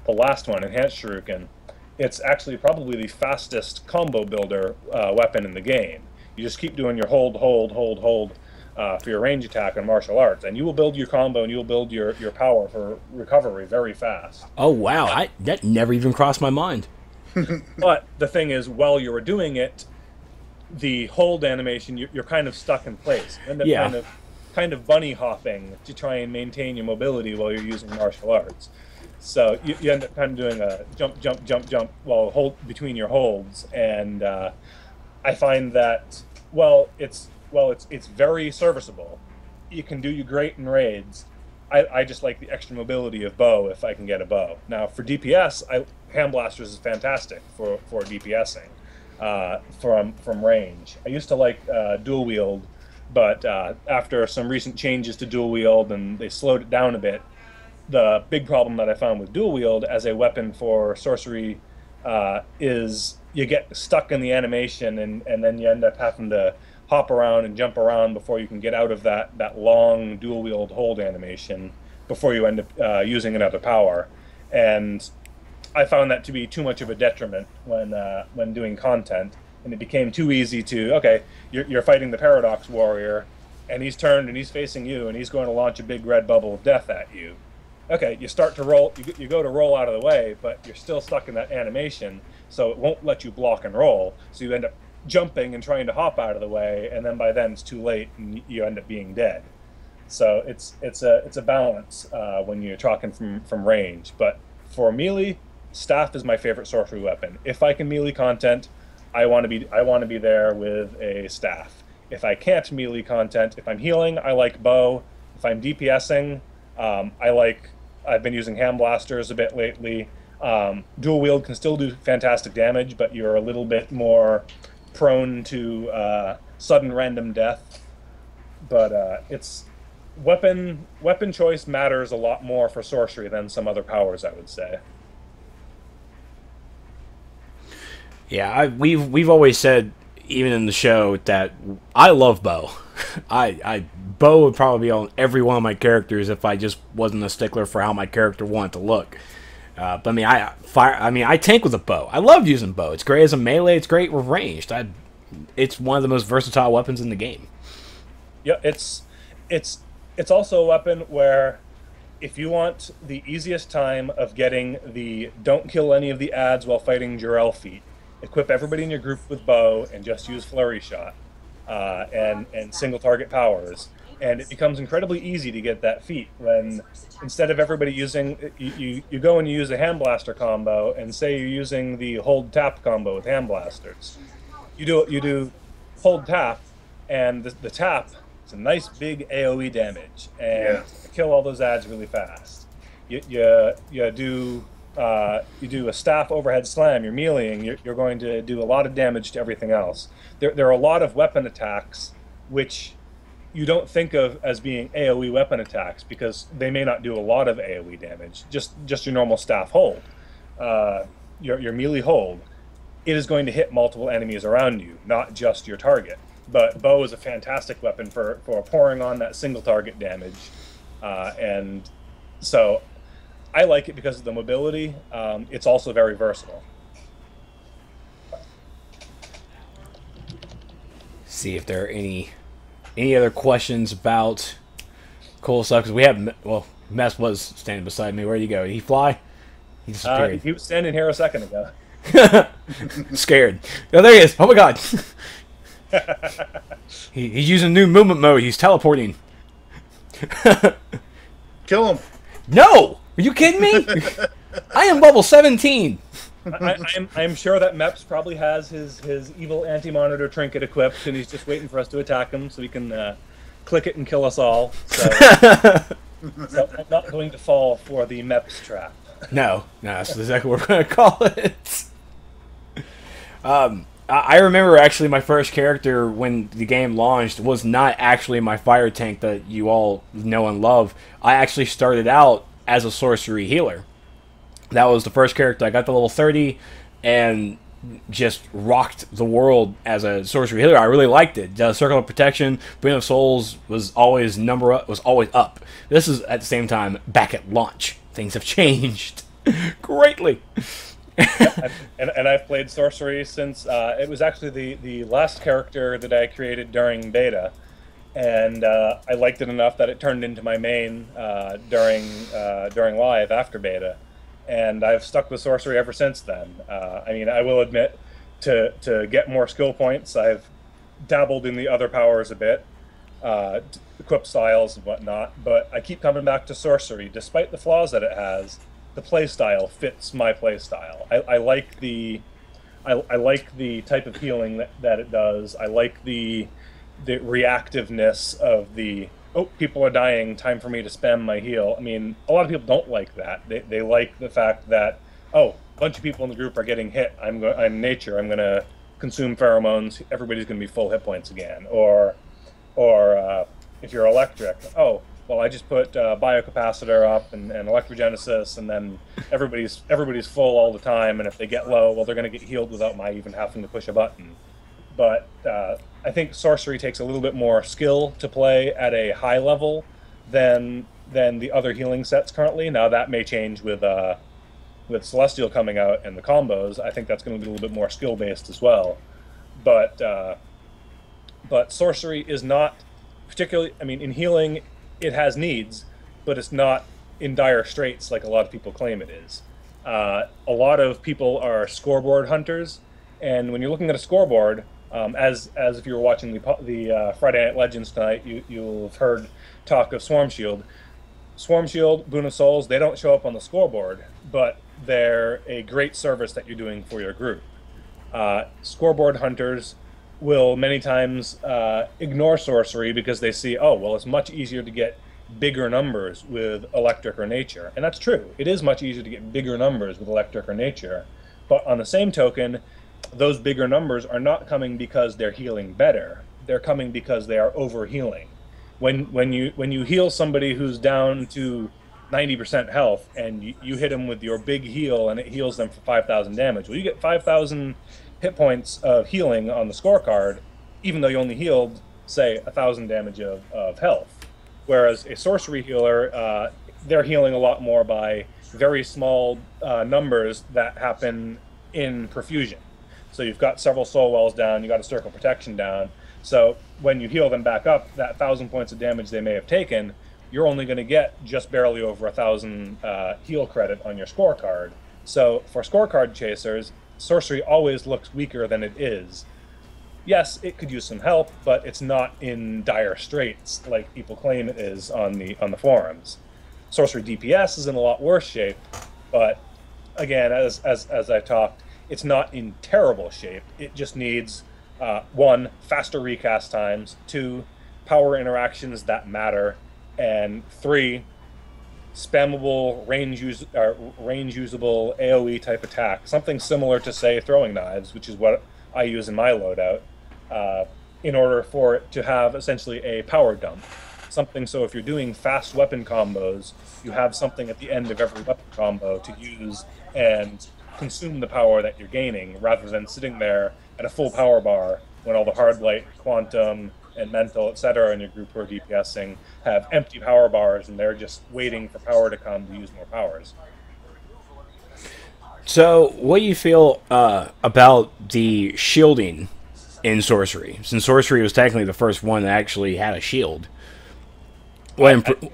last one, Enhanced Shuriken, it's actually probably the fastest combo builder weapon in the game. You just keep doing your hold for your range attack on martial arts, and you will build your combo and you will build your power for recovery very fast. Oh, wow. That never even crossed my mind. But the thing is, while you were doing it, the hold animation, you're kind of stuck in place. You end up kind of bunny hopping to try and maintain your mobility while you're using martial arts. So you end up kind of doing a jump, jump, jump, jump while between your holds, and I find that it's very serviceable. You can do you great in raids. I just like the extra mobility of bow if I can get a bow. Now for DPS, hand blasters is fantastic for DPSing from range. I used to like dual wield, but after some recent changes to dual wield and they slowed it down a bit, the big problem that I found with dual wield as a weapon for sorcery is you get stuck in the animation, and then you end up having to hop around and jump around before you can get out of that long dual wield hold animation before you end up using another power. And I found that to be too much of a detriment when doing content, and it became too easy to, okay, you're fighting the Paradox Warrior, and he's turned and he's facing you, and he's going to launch a big red bubble of death at you. Okay, you start to roll, you go to roll out of the way, but you're still stuck in that animation, so it won't let you block and roll, so you end up jumping and trying to hop out of the way, and then by then it's too late and you end up being dead. So it's a balance when you're talking from range. But for melee, staff is my favorite sorcery weapon. If I can melee content, I want to be there with a staff. If I can't melee content, if I'm healing, I like bow. If I'm DPSing, I've been using hand blasters a bit lately. Dual wield can still do fantastic damage, but you're a little bit more prone to sudden random death. But it's weapon choice matters a lot more for sorcery than some other powers, I would say. Yeah, we've always said, even in the show, that I love bow. Bow would probably be on every one of my characters if I just wasn't a stickler for how my character wanted to look. But I mean, I tank with a bow. I love using bow. It's great as a melee. It's great with ranged. It's one of the most versatile weapons in the game. Yeah, it's also a weapon where, if you want the easiest time of getting the don't kill any of the ads while fighting Jarell feat, equip everybody in your group with bow and just use flurry shot and single target powers. And it becomes incredibly easy to get that feat when, instead of everybody using, you go and you use a hand blaster combo, and say you're using the hold tap combo with hand blasters. You do hold tap, and the tap is a nice big AoE damage, and kill all those ads really fast. You do a staff overhead slam, you're meleeing, you're going to do a lot of damage to everything else. There are a lot of weapon attacks which you don't think of as being AoE weapon attacks because they may not do a lot of AoE damage. Just your normal staff hold, your melee hold, it is going to hit multiple enemies around you, not just your target. But bow is a fantastic weapon for pouring on that single target damage, and so I like it because of the mobility. It's also very versatile. See if there are any other questions about cool stuff, because we have, well, Mess was standing beside me. Where'd he go? Did he fly? He disappeared. He was standing here a second ago. Scared. Oh, there he is. Oh my god. He's using new movement mode. He's teleporting. Kill him. No! Are you kidding me? I am level 17. I'm sure that Meps probably has his evil anti-monitor trinket equipped, and he's just waiting for us to attack him so he can click it and kill us all. So, so I'm not going to fall for the Meps trap. No, that's exactly what we're going to call it. I remember actually my first character when the game launched was not actually my fire tank that you all know and love. I actually started out as a sorcery healer. That was the first character. I got to level 30 and just rocked the world as a sorcery healer. I really liked it. The Circle of Protection, Bring of Souls was always up. This is at the same time back at launch. Things have changed greatly. and I've played sorcery since it was actually the last character that I created during beta, and I liked it enough that it turned into my main during live after beta. And I've stuck with sorcery ever since then. I mean, I will admit, to get more skill points, I've dabbled in the other powers a bit, equip styles and whatnot, but I keep coming back to sorcery. Despite the flaws that it has, the playstyle fits my playstyle. I like the type of healing that it does. I like the reactiveness of the, oh, people are dying, time for me to spam my heal. I mean, a lot of people don't like that. They like the fact that, oh, a bunch of people in the group are getting hit. I'm nature. I'm going to consume pheromones. Everybody's going to be full hit points again. Or if you're electric, oh, well, I just put biocapacitor up and electrogenesis, and then everybody's full all the time. And if they get low, well, they're going to get healed without my even having to push a button. But I think sorcery takes a little bit more skill to play at a high level than the other healing sets currently. Now that may change with Celestial coming out and the combos. I think that's going to be a little bit more skill based as well. But sorcery is not particularly. I mean, in healing, it has needs, but it's not in dire straits like a lot of people claim it is. A lot of people are scoreboard hunters, and when you're looking at a scoreboard, as if you were watching the Friday Night Legends tonight, you'll have heard talk of Swarm Shield. Swarm Shield, Boon of Souls, they don't show up on the scoreboard, but they're a great service that you're doing for your group. Scoreboard hunters will many times ignore sorcery because they see, oh, well, it's much easier to get bigger numbers with electric or nature. And that's true. It is much easier to get bigger numbers with electric or nature. But on the same token, those bigger numbers are not coming because they're healing better. They're coming because they are over-healing. When you heal somebody who's down to 90% health and you hit them with your big heal and it heals them for 5,000 damage, well, you get 5,000 hit points of healing on the scorecard, even though you only healed, say, 1,000 damage of health. Whereas a sorcery healer, they're healing a lot more by very small numbers that happen in profusion. So you've got several soul wells down, you got a circle protection down. So when you heal them back up, that 1,000 points of damage they may have taken, you're only going to get just barely over 1,000 heal credit on your scorecard. So for scorecard chasers, sorcery always looks weaker than it is. Yes, it could use some help, but it's not in dire straits like people claim it is on the forums. Sorcery DPS is in a lot worse shape, but again, as I talked, it's not in terrible shape. It just needs 1, faster recast times, 2, power interactions that matter, and 3, spammable range usable AoE type attack, something similar to, say, throwing knives, which is what I use in my loadout, in order for it to have essentially a power dump. Something so if you're doing fast weapon combos, you have something at the end of every weapon combo to use and consume the power that you're gaining, rather than sitting there at a full power bar when all the hard light, quantum, and mental, etc. in your group who are DPSing have empty power bars and they're just waiting for power to come to use more powers. So, what do you feel about the shielding in sorcery? Since sorcery was technically the first one that actually had a shield. Go ahead.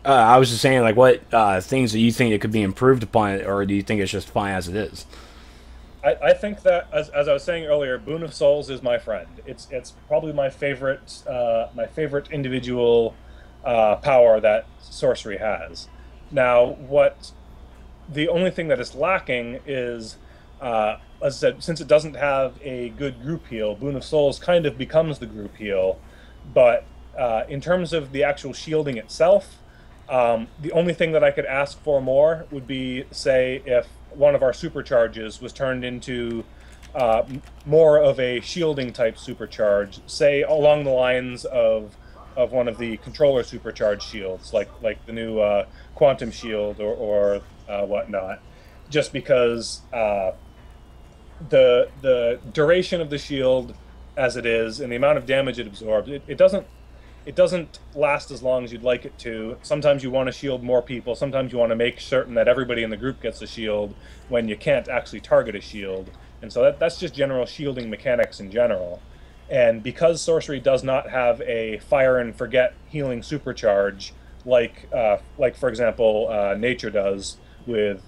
I was just saying, like, what things that you think that could be improved upon, or do you think it's just fine as it is? I think that, as I was saying earlier, Boon of Souls is my friend. It's probably my favorite individual power that sorcery has. Now, the only thing that is lacking is, as I said, since it doesn't have a good group heal, Boon of Souls kind of becomes the group heal. But in terms of the actual shielding itself, the only thing that I could ask for more would be, say, if one of our supercharges was turned into more of a shielding type supercharge, say along the lines of one of the controller supercharged shields, like the new quantum shield or whatnot, just because the duration of the shield as it is and the amount of damage it absorbs, it doesn't last as long as you'd like it to. Sometimes you want to shield more people. Sometimes you want to make certain that everybody in the group gets a shield when you can't actually target a shield. And so that's just general shielding mechanics in general. And because sorcery does not have a fire and forget healing supercharge like for example, nature does with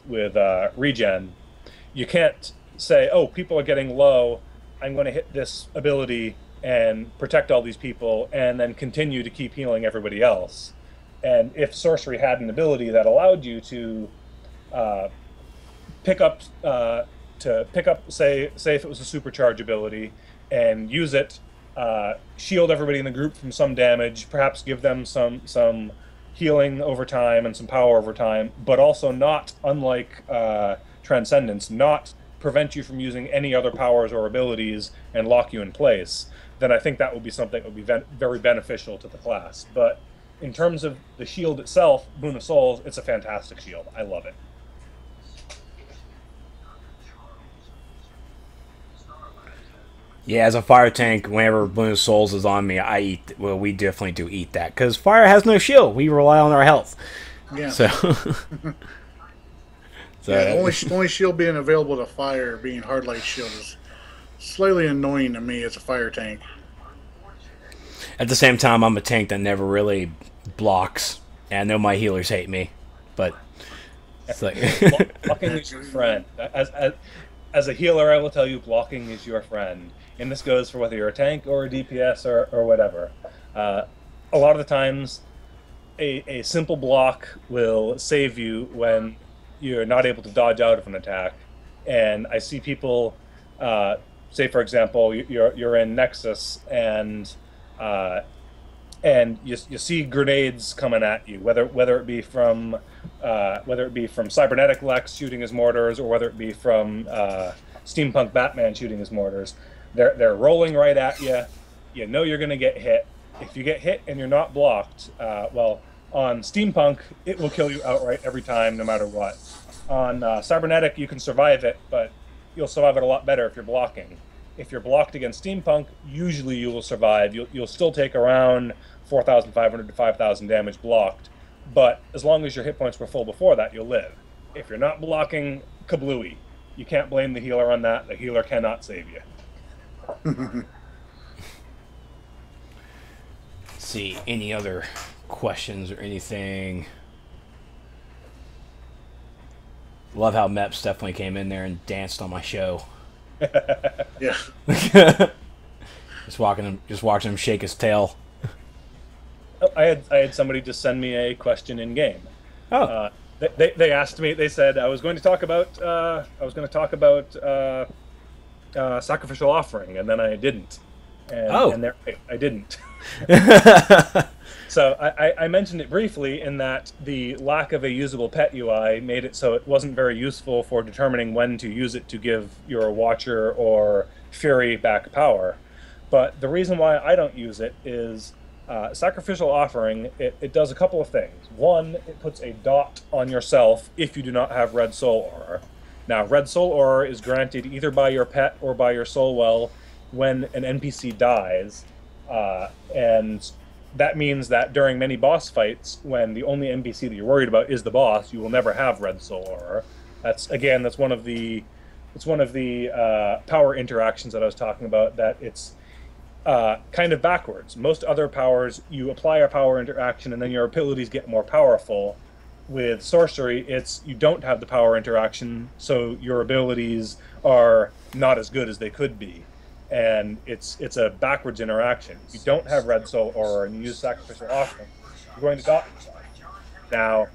regen, you can't say, oh, people are getting low, I'm going to hit this ability and protect all these people, and then continue to keep healing everybody else. And if sorcery had an ability that allowed you to pick up, say if it was a supercharge ability, and use it, shield everybody in the group from some damage, perhaps give them some healing over time and some power over time, but also not, unlike Transcendence, not prevent you from using any other powers or abilities and lock you in place, then I think that would be something that would be very beneficial to the class. But in terms of the shield itself, Boon of Souls, it's a fantastic shield. I love it. Yeah, as a fire tank, whenever Boon of Souls is on me, I eat. Well, we definitely do eat that because fire has no shield. We rely on our health. Yeah. So, yeah, only shield being available to fire, being hard light shield, is slightly annoying to me as a fire tank. At the same time, I'm a tank that never really blocks, and I know my healers hate me, but it's like blocking is your friend. As a healer, I will tell you, blocking is your friend. And this goes for whether you're a tank or a DPS or whatever. A lot of the times, a simple block will save you when you're not able to dodge out of an attack. And I see people, say for example, you're in Nexus and you see grenades coming at you, whether it be from cybernetic Lex shooting his mortars, or whether it be from steampunk Batman shooting his mortars. They're rolling right at you. You know you're going to get hit. If you get hit and you're not blocked, well, on steampunk it will kill you outright every time, no matter what. On cybernetic you can survive it, but you'll survive it a lot better if you're blocking. If you're blocked against steampunk, usually you will survive. You'll still take around 4,500 to 5,000 damage blocked, but as long as your hit points were full before that, you'll live. If you're not blocking, kablooey. You can't blame the healer on that. The healer cannot save you. Let's see, any other questions or anything? Love how Meps definitely came in there and danced on my show. Yeah. just watching him shake his tail. I had somebody just send me a question in game. Oh. They asked me. They said I was going to talk about sacrificial offering, and then I didn't. And I didn't. So I mentioned it briefly in that the lack of a usable pet UI made it so it wasn't very useful for determining when to use it to give your Watcher or Fury back power. But the reason why I don't use it is sacrificial offering, it does a couple of things. One, it puts a dot on yourself if you do not have Red Soul Aura. Now, Red Soul Aura is granted either by your pet or by your soul well when an NPC dies, and that means that during many boss fights, when the only NPC that you're worried about is the boss, you will never have Red Soul Aura. That's one of the power interactions that I was talking about. That it's kind of backwards. Most other powers, you apply a power interaction and then your abilities get more powerful. With sorcery, it's you don't have the power interaction, so your abilities are not as good as they could be. And it's a backwards interaction. If you don't have Red Soul Aura and you use Sacrificial Offering, you're going to dot yourself. Now,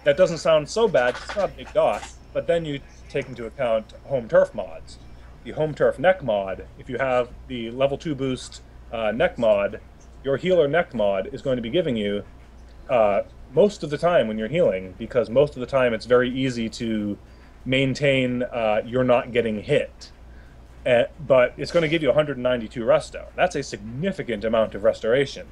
that doesn't sound so bad, it's not a big dot, but then you take into account home turf mods. The home turf neck mod, if you have the level 2 boost neck mod, your healer neck mod is going to be giving you most of the time when you're healing, because most of the time it's very easy to maintain you're not getting hit. But it's going to give you 192 resto. That's a significant amount of restoration.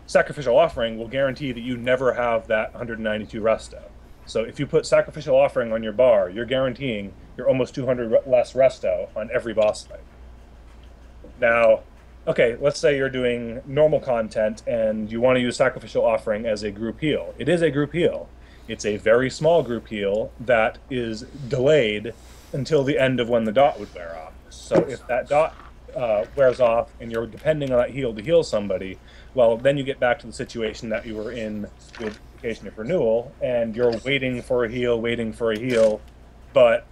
Sacrificial Offering will guarantee that you never have that 192 resto. So if you put Sacrificial Offering on your bar, you're guaranteeing you're almost 200 less resto on every boss fight. Now, okay, let's say you're doing normal content and you want to use Sacrificial Offering as a group heal. It is a group heal. It's a very small group heal that is delayed until the end of when the dot would wear off. So if that dot wears off and you're depending on that heal to heal somebody, well, then you get back to the situation that you were in with Vacation of Renewal, and you're waiting for a heal, but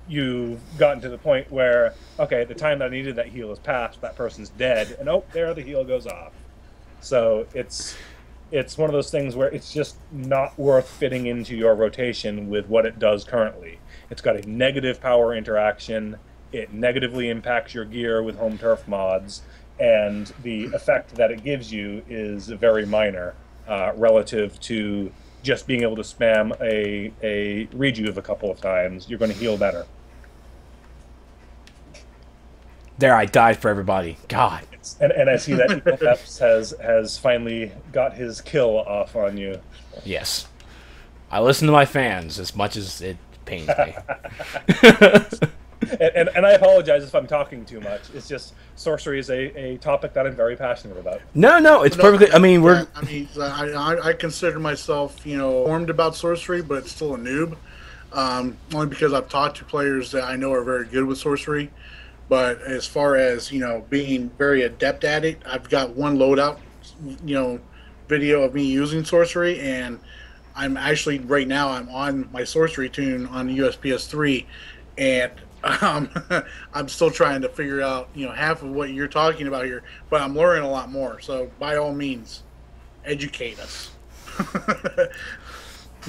you've gotten to the point where, okay, the time that I needed that heal is past, that person's dead, and oh, there the heal goes off. So it's one of those things where it's just not worth fitting into your rotation with what it does currently. It's got a negative power interaction, it negatively impacts your gear with home turf mods, and the effect that it gives you is very minor relative to just being able to spam a rejuve a couple of times. You're going to heal better. There, I died for everybody. God. And I see that Eagle Peps has finally got his kill off on you. Yes. I listen to my fans as much as it pains me. and I apologize if I'm talking too much. It's just sorcery is a topic that I'm very passionate about. No, it's perfectly. I mean, we're. I consider myself, informed about sorcery, but still a noob. Only because I've talked to players that I know are very good with sorcery. But as far as, being very adept at it, I've got one loadout, video of me using sorcery, and I'm actually, right now, I'm on my sorcery tune on the USPS3, and I'm still trying to figure out, half of what you're talking about here, but I'm learning a lot more. So by all means, educate us.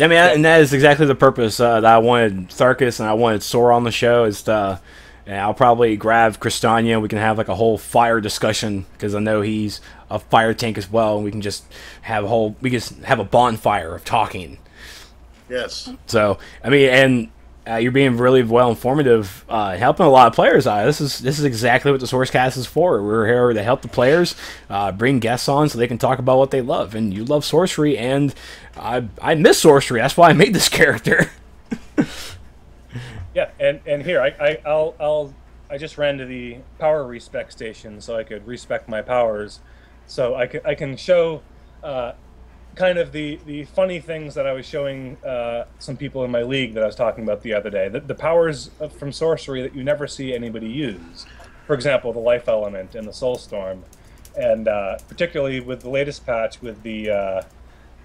I mean, and that is exactly the purpose that I wanted Tharkis and I wanted Sora on the show. Is to, and I'll probably grab Cristania. We can have like a whole fire discussion because I know he's a fire tank as well, and we can just have a bonfire of talking. Yes. So I mean, and you're being really well informative, helping a lot of players out. This is exactly what the SourceCast is for. We're here to help the players, bring guests on so they can talk about what they love. And you love sorcery, and I miss sorcery. That's why I made this character. Yeah, and here I just ran to the power respec station so I could respec my powers, so I can show kind of the funny things that I was showing some people in my league that I was talking about the other day. The powers from sorcery that you never see anybody use. For example, the life element and the soul storm, and particularly with the latest patch with the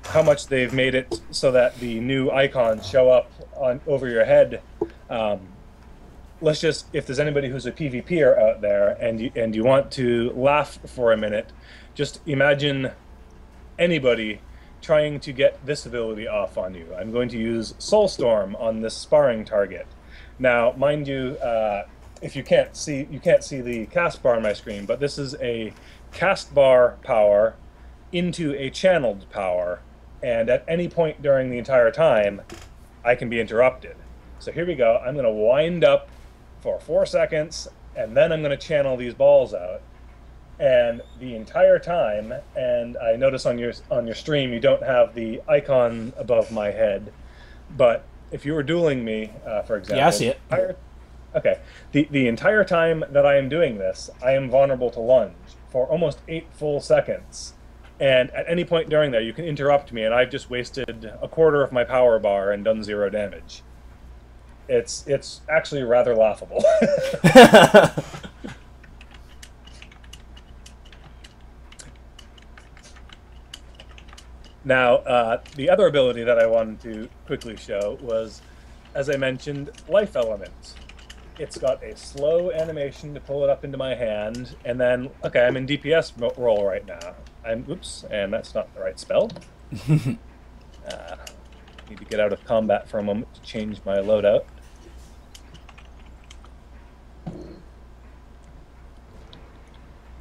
how much they've made it so that the new icons show up over your head. Let's just, if there's anybody who's a PvPer out there and you want to laugh for a minute, just imagine anybody trying to get this ability off on you. I'm going to use Soulstorm on this sparring target. Now, mind you, if you can't see the cast bar on my screen, but this is a cast bar power into a channeled power, and at any point during the entire time, I can be interrupted. So here we go. I'm going to wind up for 4 seconds, and then I'm going to channel these balls out. And the entire time, and I notice on your stream you don't have the icon above my head, but if you were dueling me, for example, yeah, I see it. Okay, the entire time that I am doing this, I am vulnerable to lunge for almost 8 full seconds, and at any point during there, you can interrupt me, and I've just wasted a quarter of my power bar and done 0 damage. It's actually rather laughable. Now, the other ability that I wanted to quickly show was, as I mentioned, Life Element. It's got a slow animation to pull it up into my hand, and then, okay, I'm in DPS roll right now. Oops, and that's not the right spell. Need to get out of combat for a moment to change my loadout.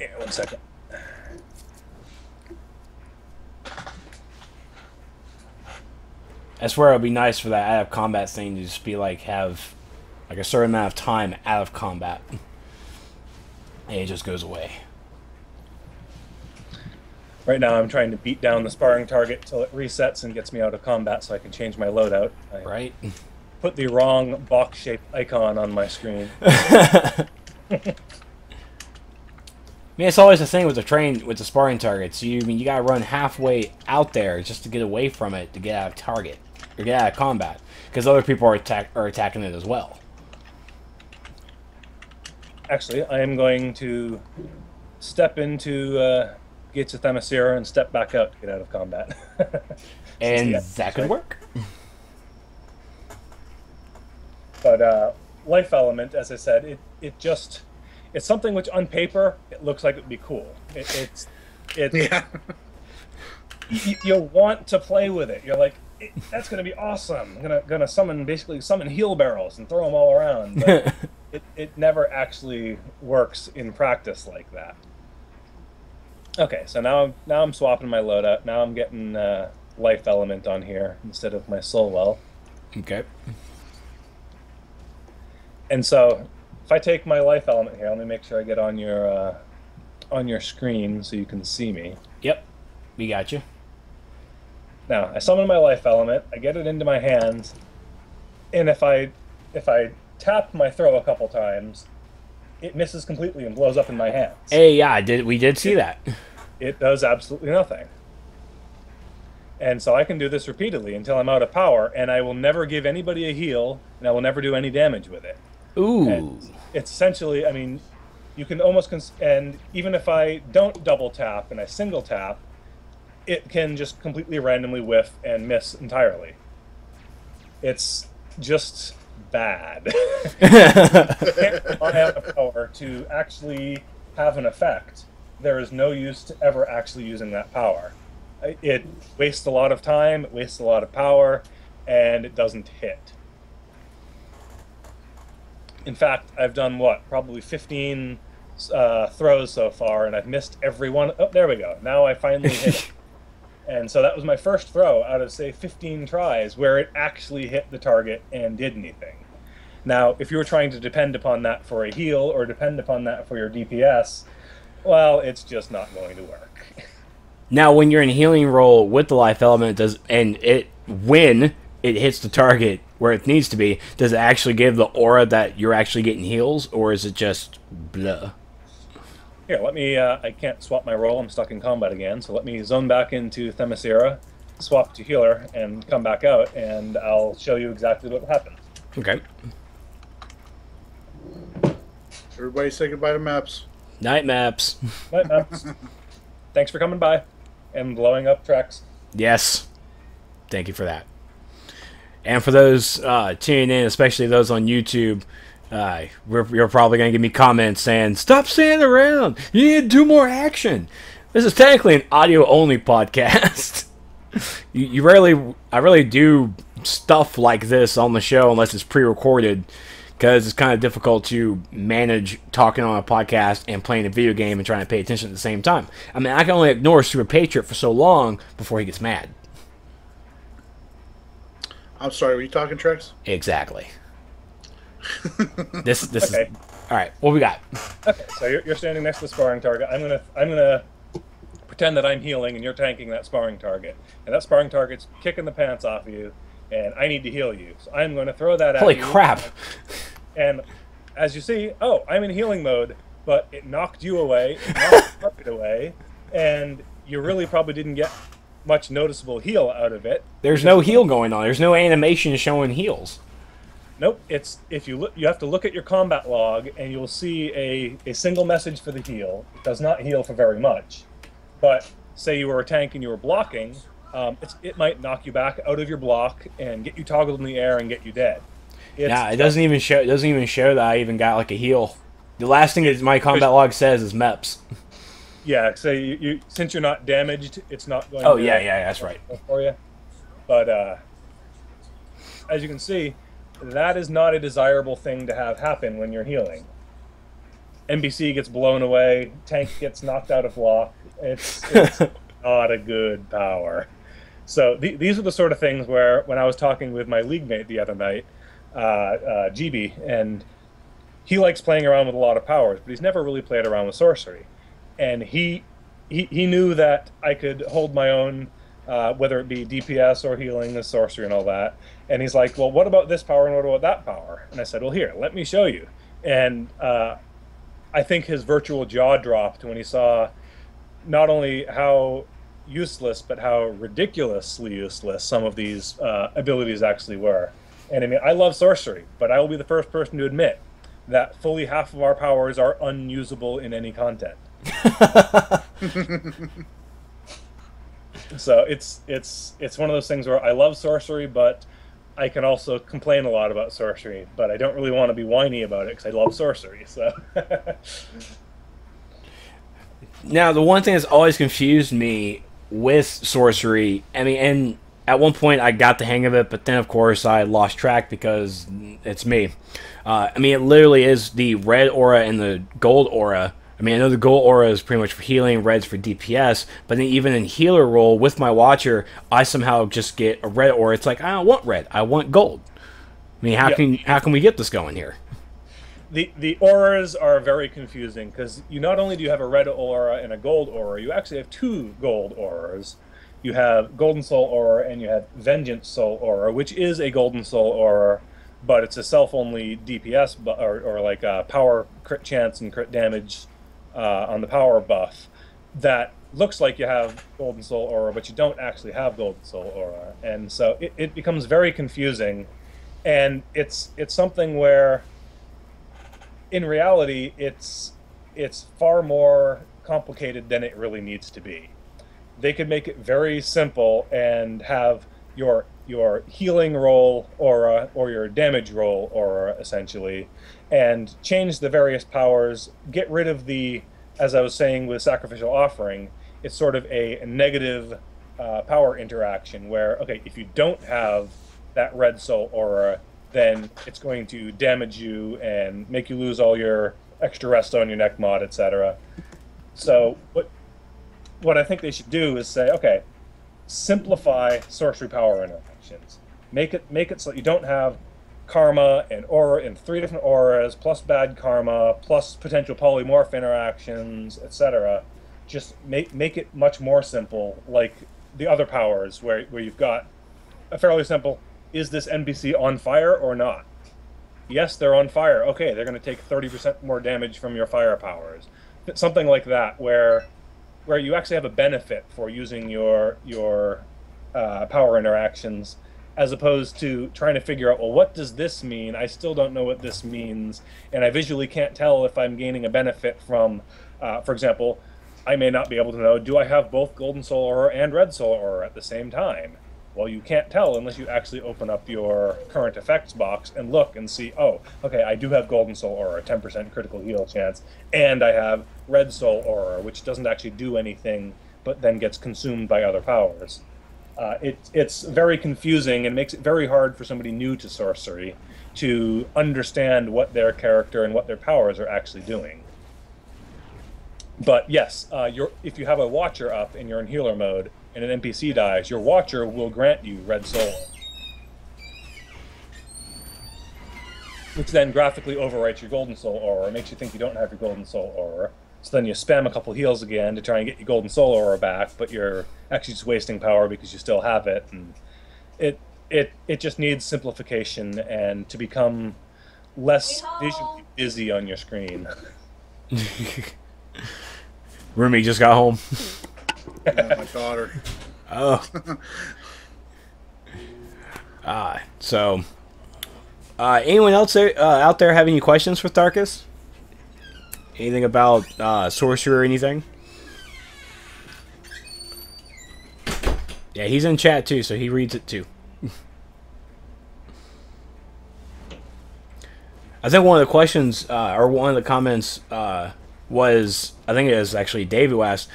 Yeah, 1 second. I swear it would be nice for that out of combat thing to just be like have like a certain amount of time out of combat, and it just goes away. Right now, I'm trying to beat down the sparring target till it resets and gets me out of combat, so I can change my loadout. Right. Put the wrong box-shaped icon on my screen. I mean, it's always the thing with the sparring targets. You gotta run halfway out there just to get away from it to get out of target or get out of combat, because other people are attacking it as well. Actually, I am going to step into Gates of Themyscira and step back out to get out of combat. And that could work. But Life Element, as I said, it's something which on paper it looks like it would be cool. It's Yeah. you want to play with it. You're like, that's going to be awesome. I'm gonna basically summon heal barrels and throw them all around. But it never actually works in practice like that. Okay, so now I'm swapping my loadout. Now I'm getting Life Element on here instead of my Soul Well. Okay. And so if I take my life element here, let me make sure I get on your screen so you can see me. Yep, we got you. Now, I summon my life element, I get it into my hands, and if I tap my throw a couple times, it misses completely and blows up in my hands. Hey, yeah, we did see that. It does absolutely nothing. And so I can do this repeatedly until I'm out of power, and I will never give anybody a heal, and I will never do any damage with it. Ooh. And it's essentially, I mean, you can almost, and even if I don't double tap and I single tap, it can just completely randomly whiff and miss entirely. It's just bad. You can't rely on the power to actually have an effect. There is no use to ever actually using that power. It wastes a lot of time, it wastes a lot of power, and it doesn't hit. In fact, I've done, probably 15 throws so far, and I've missed every one. Oh, there we go. Now I finally hit it. And so that was my first throw out of, say, 15 tries where it actually hit the target and did anything. Now, if you were trying to depend upon that for a heal or depend upon that for your DPS, well, it's just not going to work. Now, when you're in healing roll with the life element, when it hits the target where it needs to be, does it actually give the aura that you're actually getting heals, or is it just blah? Here, let me, I can't swap my role, I'm stuck in combat again, so let me zone back into Themyscira, swap to healer, and come back out, and I'll show you exactly what happens. Okay. Everybody say goodbye to maps. Night maps. Night maps. Thanks for coming by and blowing up Trex. Yes. Thank you for that. And for those tuning in, especially those on YouTube, you're probably going to give me comments saying, "Stop standing around. You need to do more action." This is technically an audio-only podcast. I rarely do stuff like this on the show unless it's pre-recorded, because it's kind of difficult to manage talking on a podcast and playing a video game and trying to pay attention at the same time. I mean, I can only ignore Super Patriot for so long before he gets mad. I'm sorry, were you talking, Trex? Exactly. This Okay. is all right. What we got? Okay, so you're standing next to the sparring target. I'm gonna pretend that I'm healing and you're tanking that sparring target, and that sparring target's kicking the pants off of you, and I need to heal you. So I'm going to throw that at you. Holy crap! And as you see, I'm in healing mode, but it knocked you away, it knocked the target away, and you really probably didn't get much noticeable heal out of it. There's no heal going on. There's no animation showing heals. Nope. It's if you look, you have to look at your combat log, and you'll see a single message for the heal. It does not heal for very much, but say you were a tank and you were blocking, it might knock you back out of your block and get you toggled in the air and get you dead. Yeah, it doesn't even show. It doesn't even show that I even got like a heal. The last thing that my combat log says is MEPS. Yeah, so you since you're not damaged, it's not going. Oh to yeah, that's right. For you, but as you can see, that is not a desirable thing to have happen when you're healing. NPC gets blown away, tank gets knocked out of block. It's not a good power. So these are the sort of things where when I was talking with my league mate the other night, GB, and he likes playing around with a lot of powers, but he's never really played around with sorcery. And he knew that I could hold my own, whether it be DPS or healing, the sorcery and all that. And he's like, well, what about this power and what about that power? And I said, well, here, let me show you. And I think his virtual jaw dropped when he saw not only how useless, but how ridiculously useless some of these abilities actually were. And I mean, I love sorcery, but I will be the first person to admit that fully half of our powers are unusable in any content. So it's one of those things where I love sorcery, but I can also complain a lot about sorcery, but I don't really want to be whiny about it because I love sorcery. So now, the one thing that's always confused me with sorcery, I mean, and at one point I got the hang of it, but then of course I lost track because it's me. I mean, it literally is the red aura and the gold aura. I mean, I know the gold aura is pretty much for healing, red's for DPS, but then even in healer role with my watcher, I somehow just get a red aura. It's like, I don't want red, I want gold. I mean, how can we get this going here? The auras are very confusing because you not only do you have a red aura and a gold aura, you actually have two gold auras. You have Golden Soul aura and you have Vengeance Soul aura, which is a Golden Soul aura, but it's a self-only DPS or like power crit chance and crit damage on the power buff that looks like you have Golden Soul aura, but you don't actually have Golden Soul aura, and so it becomes very confusing, and it's something where in reality, it's far more complicated than it really needs to be. They could make it very simple and have your healing roll aura or your damage roll aura, essentially, and change the various powers, get rid of the, as I was saying with Sacrificial Offering, it's sort of a negative power interaction where, okay, if you don't have that red soul aura, then it's going to damage you and make you lose all your extra resto on your neck mod, etc. So what I think they should do is say, okay, simplify sorcery power interactions. Make it so you don't have karma and aura in 3 different auras, plus bad karma, plus potential polymorph interactions, etc. Just make it much more simple, like the other powers, where you've got a fairly simple, is this NPC on fire or not? Yes, they're on fire. Okay, they're going to take 30% more damage from your fire powers. Something like that, where you actually have a benefit for using your power interactions, as opposed to trying to figure out, well, what does this mean? I still don't know what this means, and I visually can't tell if I'm gaining a benefit from, for example, I may not be able to know, do I have both Golden Soul Aura and Red Soul Aura at the same time? Well, you can't tell unless you actually open up your current effects box and look and see, oh, okay, I do have Golden Soul Aura, 10% critical heal chance, and I have Red Soul Aura, which doesn't actually do anything, but then gets consumed by other powers. It's very confusing and makes it very hard for somebody new to sorcery to understand what their character and what their powers are actually doing. But yes, if you have a Watcher up and you're in healer mode, and an NPC dies, your Watcher will grant you Red Soul, which then graphically overwrites your Golden Soul Aura, makes you think you don't have your Golden Soul Aura. So then you spam a couple heals again to try and get your Golden Soul Aura back, but you're actually just wasting power because you still have it. And it just needs simplification and to become less visually busy on your screen. Rumi just got home. Yeah, my daughter. Oh. Anyone else out there have any questions for Tharkis? Anything about sorcery or anything? Yeah, he's in chat too, so he reads it too. I think one of the questions, or one of the comments, was, I think it was actually Dave who asked,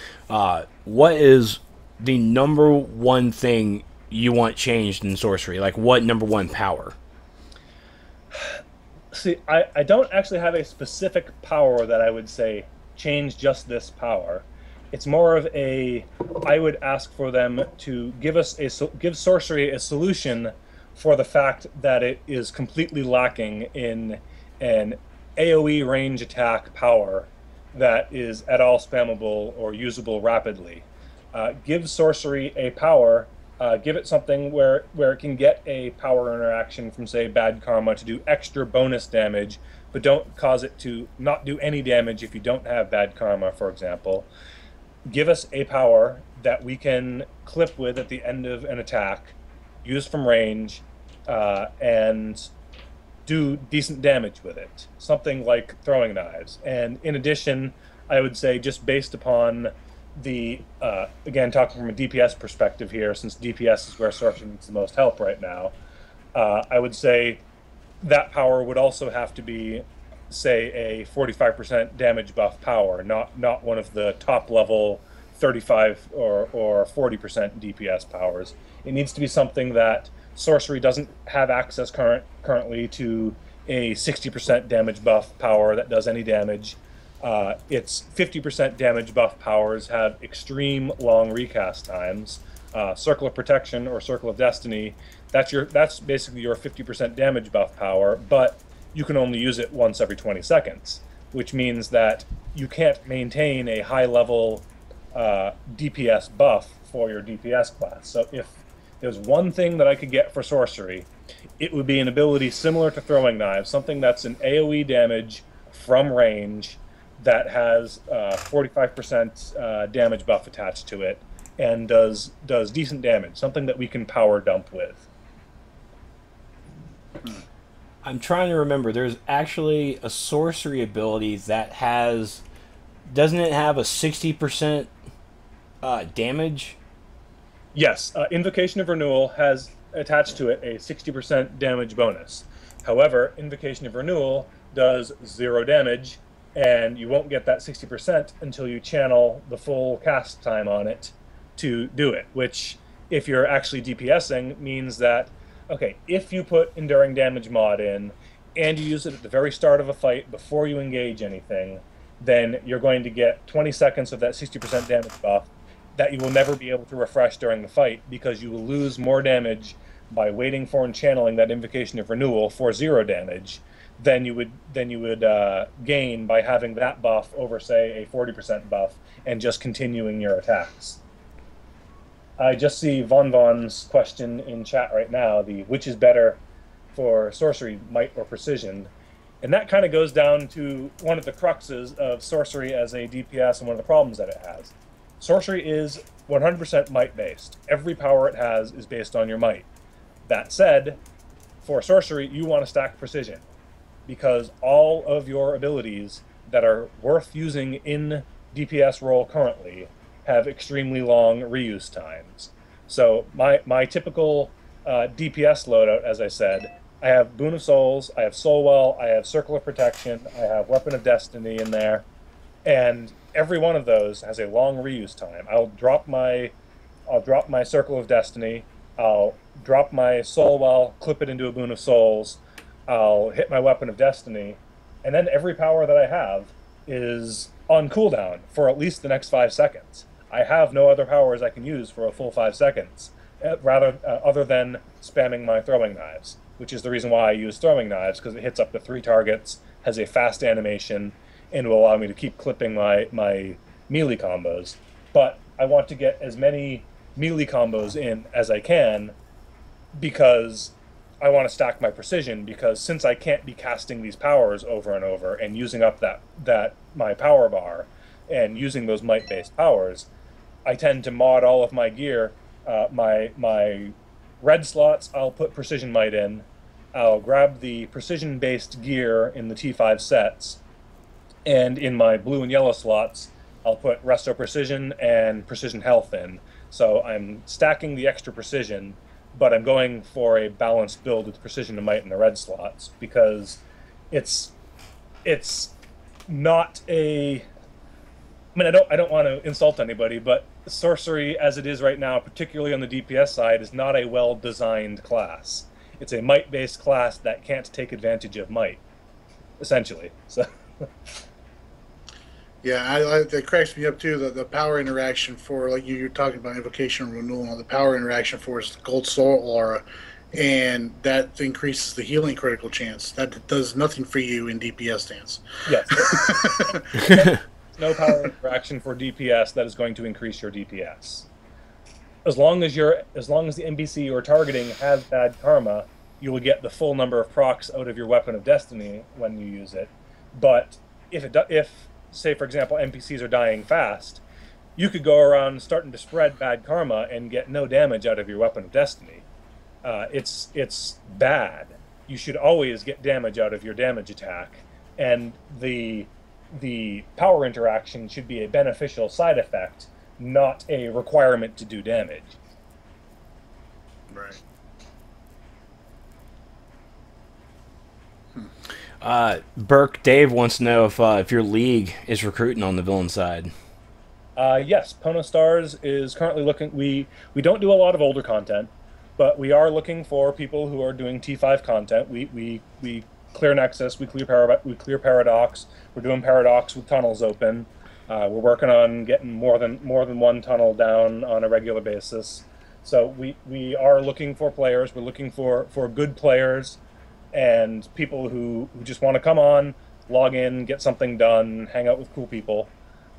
what is the number one thing you want changed in sorcery? Like, what number one power? See, I don't actually have a specific power that I would say, change just this power. It's more of a, I would ask for them to give sorcery a solution for the fact that it is completely lacking in an AoE range attack power that is at all spammable or usable rapidly. Give sorcery a power, give it something where it can get a power interaction from, say, bad karma to do extra bonus damage, but don't cause it to not do any damage if you don't have bad karma, for example. Give us a power that we can clip with at the end of an attack, use from range, and do decent damage with it. Something like throwing knives. And in addition, I would say, just based upon the, again, talking from a DPS perspective here, since DPS is where sorcery needs the most help right now, I would say that power would also have to be, say, a 45% damage buff power, not one of the top level 35 or 40% DPS powers. It needs to be something that sorcery doesn't have access currently to a 60% damage buff power that does any damage. Its 50% damage buff powers have extreme long recast times. Circle of Protection or Circle of Destiny, that's basically your 50% damage buff power, but you can only use it once every 20 seconds, which means that you can't maintain a high-level DPS buff for your DPS class. So if there's one thing that I could get for sorcery, it would be an ability similar to throwing knives, something that's an AoE damage from range that has 45% damage buff attached to it and does decent damage, something that we can power dump with. I'm trying to remember. There's actually a sorcery ability that has... Doesn't it have a 60% damage? Yes, Invocation of Renewal has attached to it a 60% damage bonus. However, Invocation of Renewal does 0 damage, and you won't get that 60% until you channel the full cast time on it to do it, which, if you're actually DPSing, means that, okay, if you put Enduring Damage mod in, and you use it at the very start of a fight before you engage anything, then you're going to get 20 seconds of that 60% damage buff that you will never be able to refresh during the fight, because you will lose more damage by waiting for and channeling that Invocation of Renewal for 0 damage than you would gain by having that buff over, say, a 40% buff and just continuing your attacks. I just see Von's question in chat right now, which is better for sorcery, might or precision. And that kind of goes down to one of the cruxes of sorcery as a DPS and one of the problems that it has. Sorcery is 100% might-based. Every power it has is based on your might. That said, for sorcery, you want to stack precision, because all of your abilities that are worth using in DPS role currently have extremely long reuse times. So my typical DPS loadout, as I said, I have Boon of Souls, I have Soulwell, I have Circle of Protection, I have Weapon of Destiny in there, and every one of those has a long reuse time. I'll drop my Circle of Destiny, I'll drop my Soulwell, clip it into a Boon of Souls, I'll hit my Weapon of Destiny, and then every power that I have is on cooldown for at least the next 5 seconds. I have no other powers I can use for a full 5 seconds, other than spamming my throwing knives, which is the reason why I use throwing knives, because it hits up to 3 targets, has a fast animation, and will allow me to keep clipping my melee combos. But I want to get as many melee combos in as I can, because I want to stack my precision, because since I can't be casting these powers over and over and using up that my power bar and using those might-based powers, I tend to mod all of my gear. My red slots, I'll put precision might in. I'll grab the precision-based gear in the T5 sets, and in my blue and yellow slots, I'll put Resto Precision and Precision Health in. So I'm stacking the extra precision, but I'm going for a balanced build with precision and might in the red slots, because it's not a... I mean, I don't want to insult anybody, but sorcery as it is right now, particularly on the DPS side, is not a well-designed class. It's a might-based class that can't take advantage of might, essentially. So... Yeah, that cracks me up too. The power interaction for, like you're talking about Invocation Renewal, the power interaction for is the Gold Soul Aura, and that increases the healing critical chance. That does nothing for you in DPS stance. Yes. No power interaction for DPS that is going to increase your DPS. As long as the NPC you're targeting has bad karma, you will get the full number of procs out of your Weapon of Destiny when you use it. But if say, for example, NPCs are dying fast, you could go around starting to spread bad karma and get no damage out of your Weapon of Destiny. It's bad. You should always get damage out of your damage attack, and the power interaction should be a beneficial side effect, not a requirement to do damage. Right. Burke Dave wants to know if your league is recruiting on the villain side. Yes, Pono Stars is currently looking. We don't do a lot of older content, but we are looking for people who are doing T5 content. We clear Nexus, we clear Paradox. We're doing Paradox with tunnels open. We're working on getting more than one tunnel down on a regular basis. So we are looking for players. We're looking for good players and people who just want to come on, log in, get something done, hang out with cool people.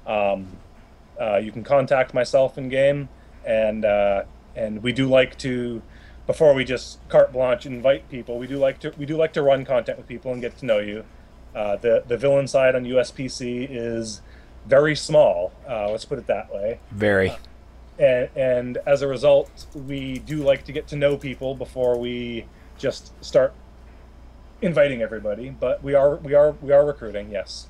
You can contact myself in game, and we do like to, before we just carte blanche invite people, we do like to run content with people and get to know you. The villain side on USPC is very small. Let's put it that way. Very. And as a result, we do like to get to know people before we just start inviting everybody. But we are recruiting, yes.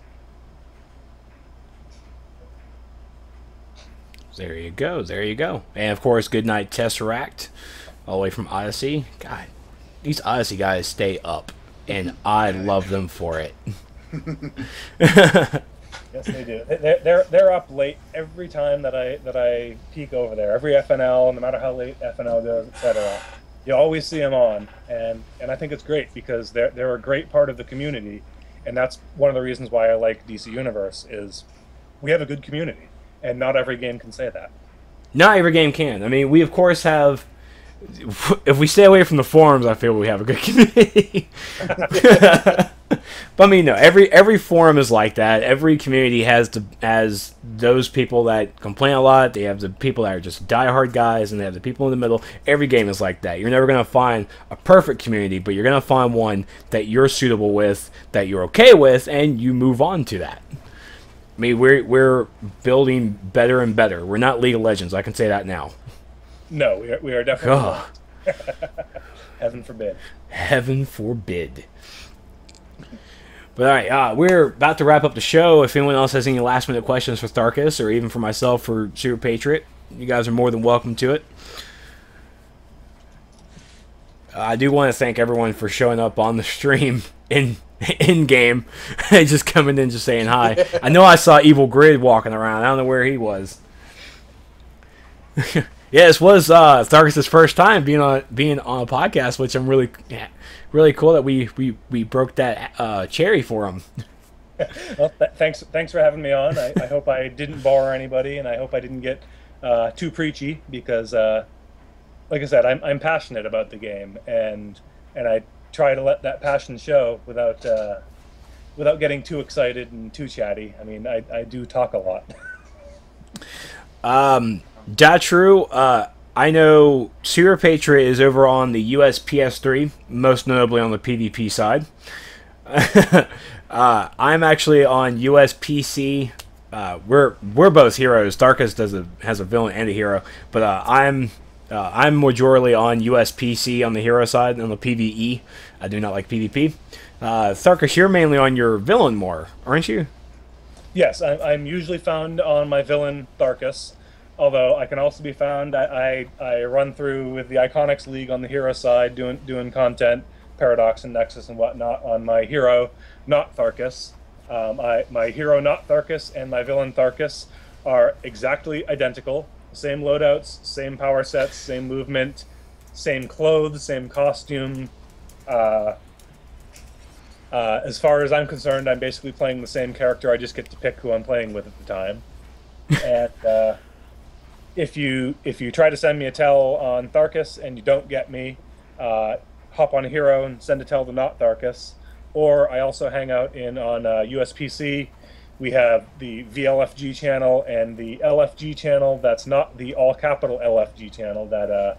There you go. There you go. And of course, Goodnight Tesseract, all the way from Odyssey. God, these Odyssey guys stay up, and I love them for it. Yes, they do. They're up late every time that I peek over there. Every FNL, no matter how late FNL goes, etc. You always see them on, and I think it's great because they're a great part of the community, and that's one of the reasons why I like DC Universe is we have a good community, and not every game can say that. Not every game can. I mean, we of course have. If we stay away from the forums, I feel we have a good community. But I mean, no, every forum is like that. Every community has those people that complain a lot. They have the people that are just diehard guys, and they have the people in the middle. Every game is like that. You're never going to find a perfect community, but you're going to find one that you're suitable with, that you're okay with, and you move on to that. I mean, we're building better and better. We're not League of Legends. I can say that now. No, we are definitely not. Heaven forbid. Heaven forbid. But all right, we're about to wrap up the show. If anyone else has any last-minute questions for Tharkis, or even for myself for Super Patriot, you guys are more than welcome to it. I do want to thank everyone for showing up on the stream in game, just coming in, just saying hi. I know I saw Evil Grid walking around. I don't know where he was. Yeah, this was Tharkis' first time being on a podcast, which I'm really cool that we broke that cherry for him. Well, thanks for having me on. I hope I didn't bore anybody, and I hope I didn't get too preachy because, like I said, I'm passionate about the game, and I try to let that passion show without getting too excited and too chatty. I mean, I do talk a lot. That's true. I know Super Patriot is over on the US PS3, most notably on the PvP side. I'm actually on US PC. We're both heroes. Tharkis has a villain and a hero, but I'm majorly on US PC on the hero side on the PvE. I do not like PvP. Tharkis, you're mainly on your villain more, aren't you? Yes, I'm usually found on my villain Tharkis. Although I can also be found, I run through with the Iconics League on the hero side, doing content, Paradox and Nexus and whatnot on my hero, not Tharkis. My hero, not Tharkis, and my villain Tharkis are exactly identical. Same loadouts, same power sets, same movement, same clothes, same costume. As far as I'm concerned, I'm basically playing the same character. I just get to pick who I'm playing with at the time. And if you try to send me a tell on Tharkis and you don't get me, hop on a hero and send a tell to not Tharkis. Or I also hang out on USPC. We have the VLFG channel and the LFG channel. That's not the all capital LFG channel. That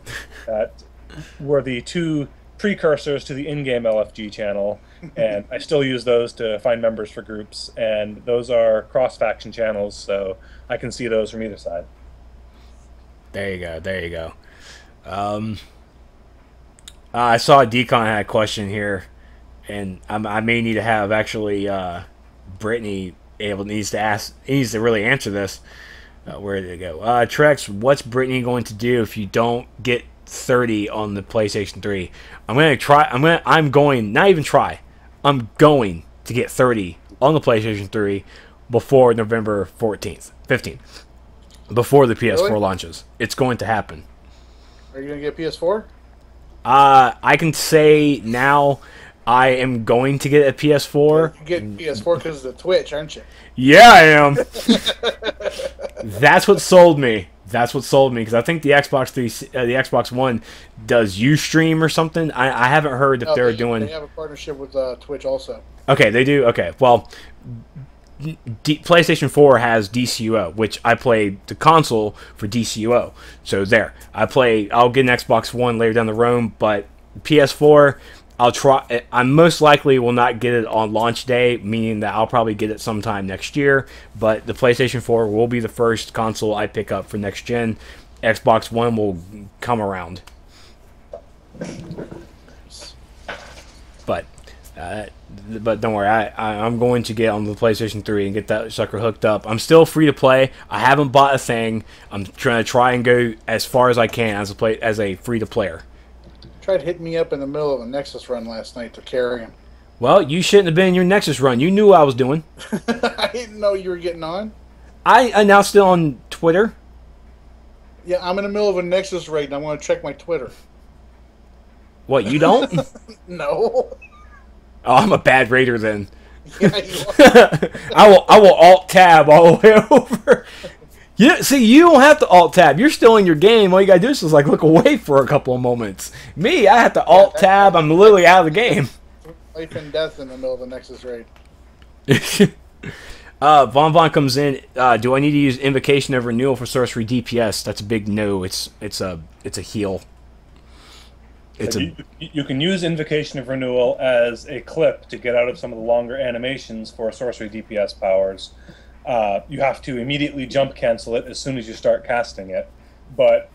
were the two precursors to the in-game LFG channel, and I still use those to find members for groups. And those are cross-faction channels, so I can see those from either side. There you go. There you go. I saw Decon had a question here, and I may need to have actually Brittany needs to really answer this. Where did it go? Trex, what's Brittany going to do if you don't get 30 on the PlayStation 3? I'm going to get 30 on the PlayStation 3 before November 15th. Before the PS4 Really? launches. It's going to happen. Are you going to get PS4? I can say now I am going to get a PS4. You get PS4 because of the Twitch, aren't you? Yeah, I am. That's what sold me. That's what sold me, because I think the the Xbox One does Ustream or something. I haven't heard if they're doing. They have a partnership with Twitch also. Okay, they do. Okay, well, PlayStation 4 has DCUO, which I play the console for DCUO. So there, I'll get an Xbox One later down the road, but PS4, I'll try. I most likely will not get it on launch day, meaning that I'll probably get it sometime next year. But the PlayStation 4 will be the first console I pick up for next gen. Xbox One will come around. But don't worry, I'm going to get on the PlayStation 3 and get that sucker hooked up. I'm still free to play. I haven't bought a thing. I'm trying to try and go as far as I can as a free to player. Tried hitting me up in the middle of a Nexus run last night to carry him. Well, you shouldn't have been in your Nexus run. You knew what I was doing. I didn't know you were getting on. I announced it on Twitter. Yeah, I'm in the middle of a Nexus raid and I want to check my Twitter. What, you don't? No. Oh, I'm a bad raider then. Yeah, you are. I will alt tab all the way over. See, you don't have to alt tab. You're still in your game. All you gotta do is just like look away for a couple of moments. Me, I have to alt tab. I'm literally out of the game. Life and death in the middle of a Nexus raid. Von comes in. Do I need to use Invocation of Renewal for Sorcery DPS? That's a big no. It's a heal. You can use Invocation of Renewal as a clip to get out of some of the longer animations for Sorcery DPS powers. You have to immediately jump cancel it as soon as you start casting it. But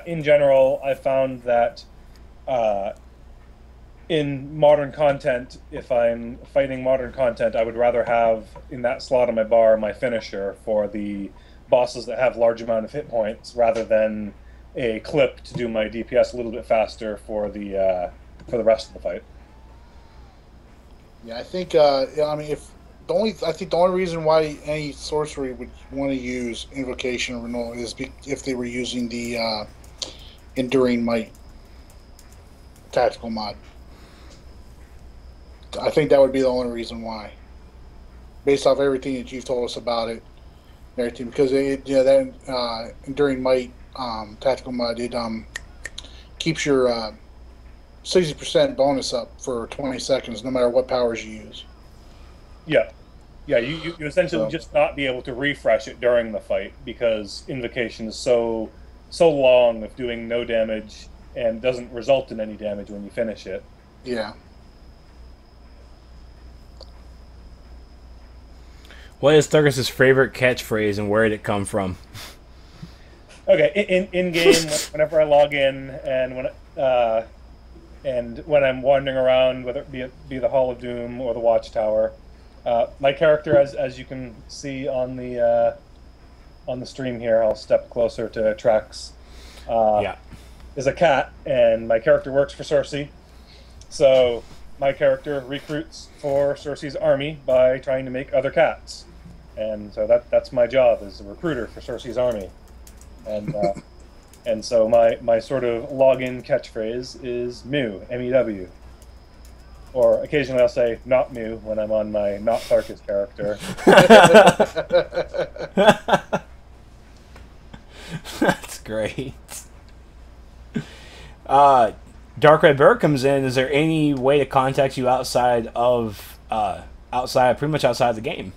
in general, I found that in modern content, if I'm fighting modern content, I would rather have in that slot on my bar my finisher for the bosses that have large amount of hit points, rather than a clip to do my DPS a little bit faster for the rest of the fight. Yeah, I think. I mean, I think the only reason why any sorcery would want to use Invocation of Renewal is if they were using the Enduring Might tactical mod. I think that would be the only reason why, based off everything that you've told us about it, and everything. Because that Enduring Might tactical mod, it keeps your 60% bonus up for 20 seconds, no matter what powers you use. Yeah. Yeah, you essentially just not be able to refresh it during the fight, because Invocation is so long of doing no damage and doesn't result in any damage when you finish it. Yeah. What is Tharkis' favorite catchphrase and where did it come from? Okay, in game, whenever I log in and when I'm wandering around, whether it be the Hall of Doom or the Watchtower, my character, as you can see on the stream here, I'll step closer to Trex. Is a cat, and my character works for Sorcerey. So my character recruits for Sorcerey's army by trying to make other cats, and so that's my job as a recruiter for Sorcerey's army. And and so my sort of login catchphrase is Mew, M-E-W. Or occasionally I'll say not Mew when I'm on my not Tharkis character. That's great. Dark Red Bear comes in. Is there any way to contact you outside pretty much outside the game?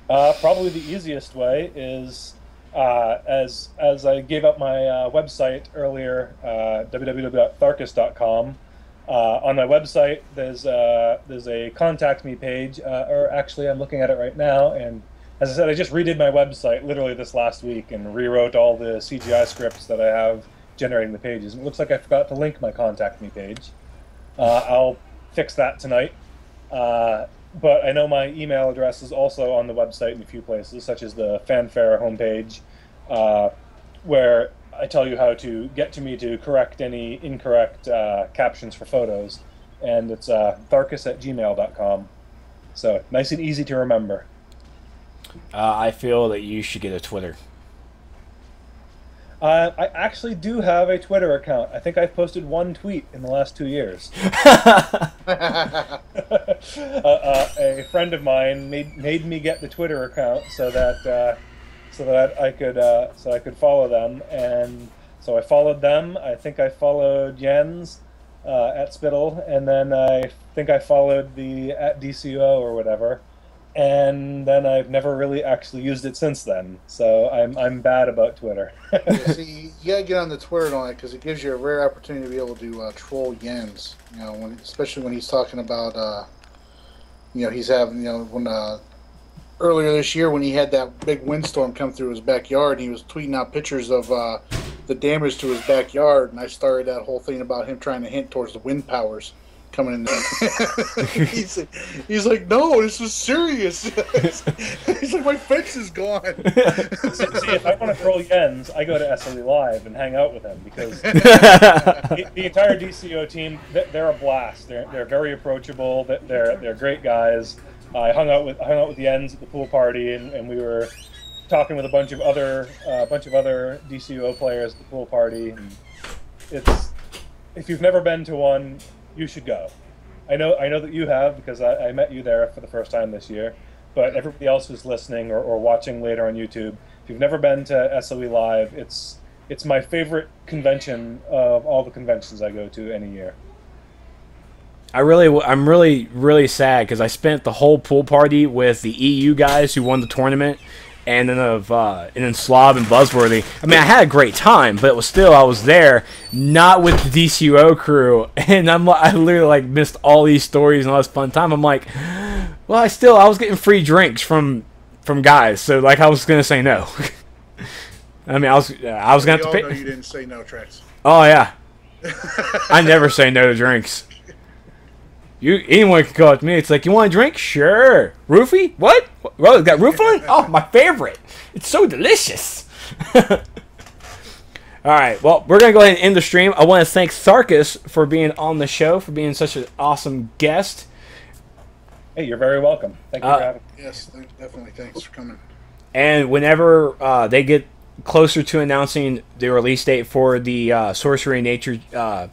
Probably the easiest way is as I gave up my website earlier, www.tharkis.com. On my website, there's a contact me page, or actually I'm looking at it right now, and as I said, I just redid my website literally this last week and rewrote all the CGI scripts that I have generating the pages. And it looks like I forgot to link my contact me page. I'll fix that tonight. But I know my email address is also on the website in a few places, such as the Fanfare homepage, where I tell you how to get to me to correct any incorrect captions for photos. And it's tharkis@gmail.com. So nice and easy to remember. I feel that you should get a Twitter. I actually do have a Twitter account. I think I've posted one tweet in the last 2 years. A friend of mine made me get the Twitter account so that so that I could follow them, and so I followed them. I think I followed Jens at Spittle, and then I think I followed the at DCUO or whatever, and then I've never really actually used it since then. So I'm bad about Twitter. See, you gotta get on the Twitter on it because it gives you a rare opportunity to be able to troll Jens. You know, especially when he's talking about, he's having, when earlier this year when he had that big windstorm come through his backyard, and he was tweeting out pictures of the damage to his backyard, and I started that whole thing about him trying to hint towards the wind powers coming in there. he's like, no, this is serious. He's like, my fence is gone. See, if I want to troll Jens, I go to SLE Live and hang out with him, because the entire DCO team, they're a blast. They're very approachable. They're great guys. I hung out with Jens at the pool party, and we were talking with a bunch of other DCUO players at the pool party. And if you've never been to one, you should go. I know that you have, because I met you there for the first time this year. But everybody else who's listening or watching later on YouTube, if you've never been to SOE Live, it's my favorite convention of all the conventions I go to any year. I'm really sad because I spent the whole pool party with the EU guys who won the tournament, and then Slob and Buzzworthy. I mean, I had a great time, but it was still, I was there not with the DCUO crew, and I literally missed all these stories and all this fun time. I'm like, well, I was getting free drinks from guys, so I was gonna say no. I mean, I was gonna have to pay. Know you didn't say no, Trex. Oh yeah, I never say no to drinks. Anyone can go up to me. It's like, you want a drink? Sure. Roofie? What? Well, got roof on? Oh, my favorite. It's so delicious. All right. Well, we're going to go ahead and end the stream. I want to thank Tharkis for being on the show, for being such an awesome guest. Hey, you're very welcome. Thank you for having me. Yes, definitely. Thanks for coming. And whenever they get closer to announcing the release date for the Sorcery Nature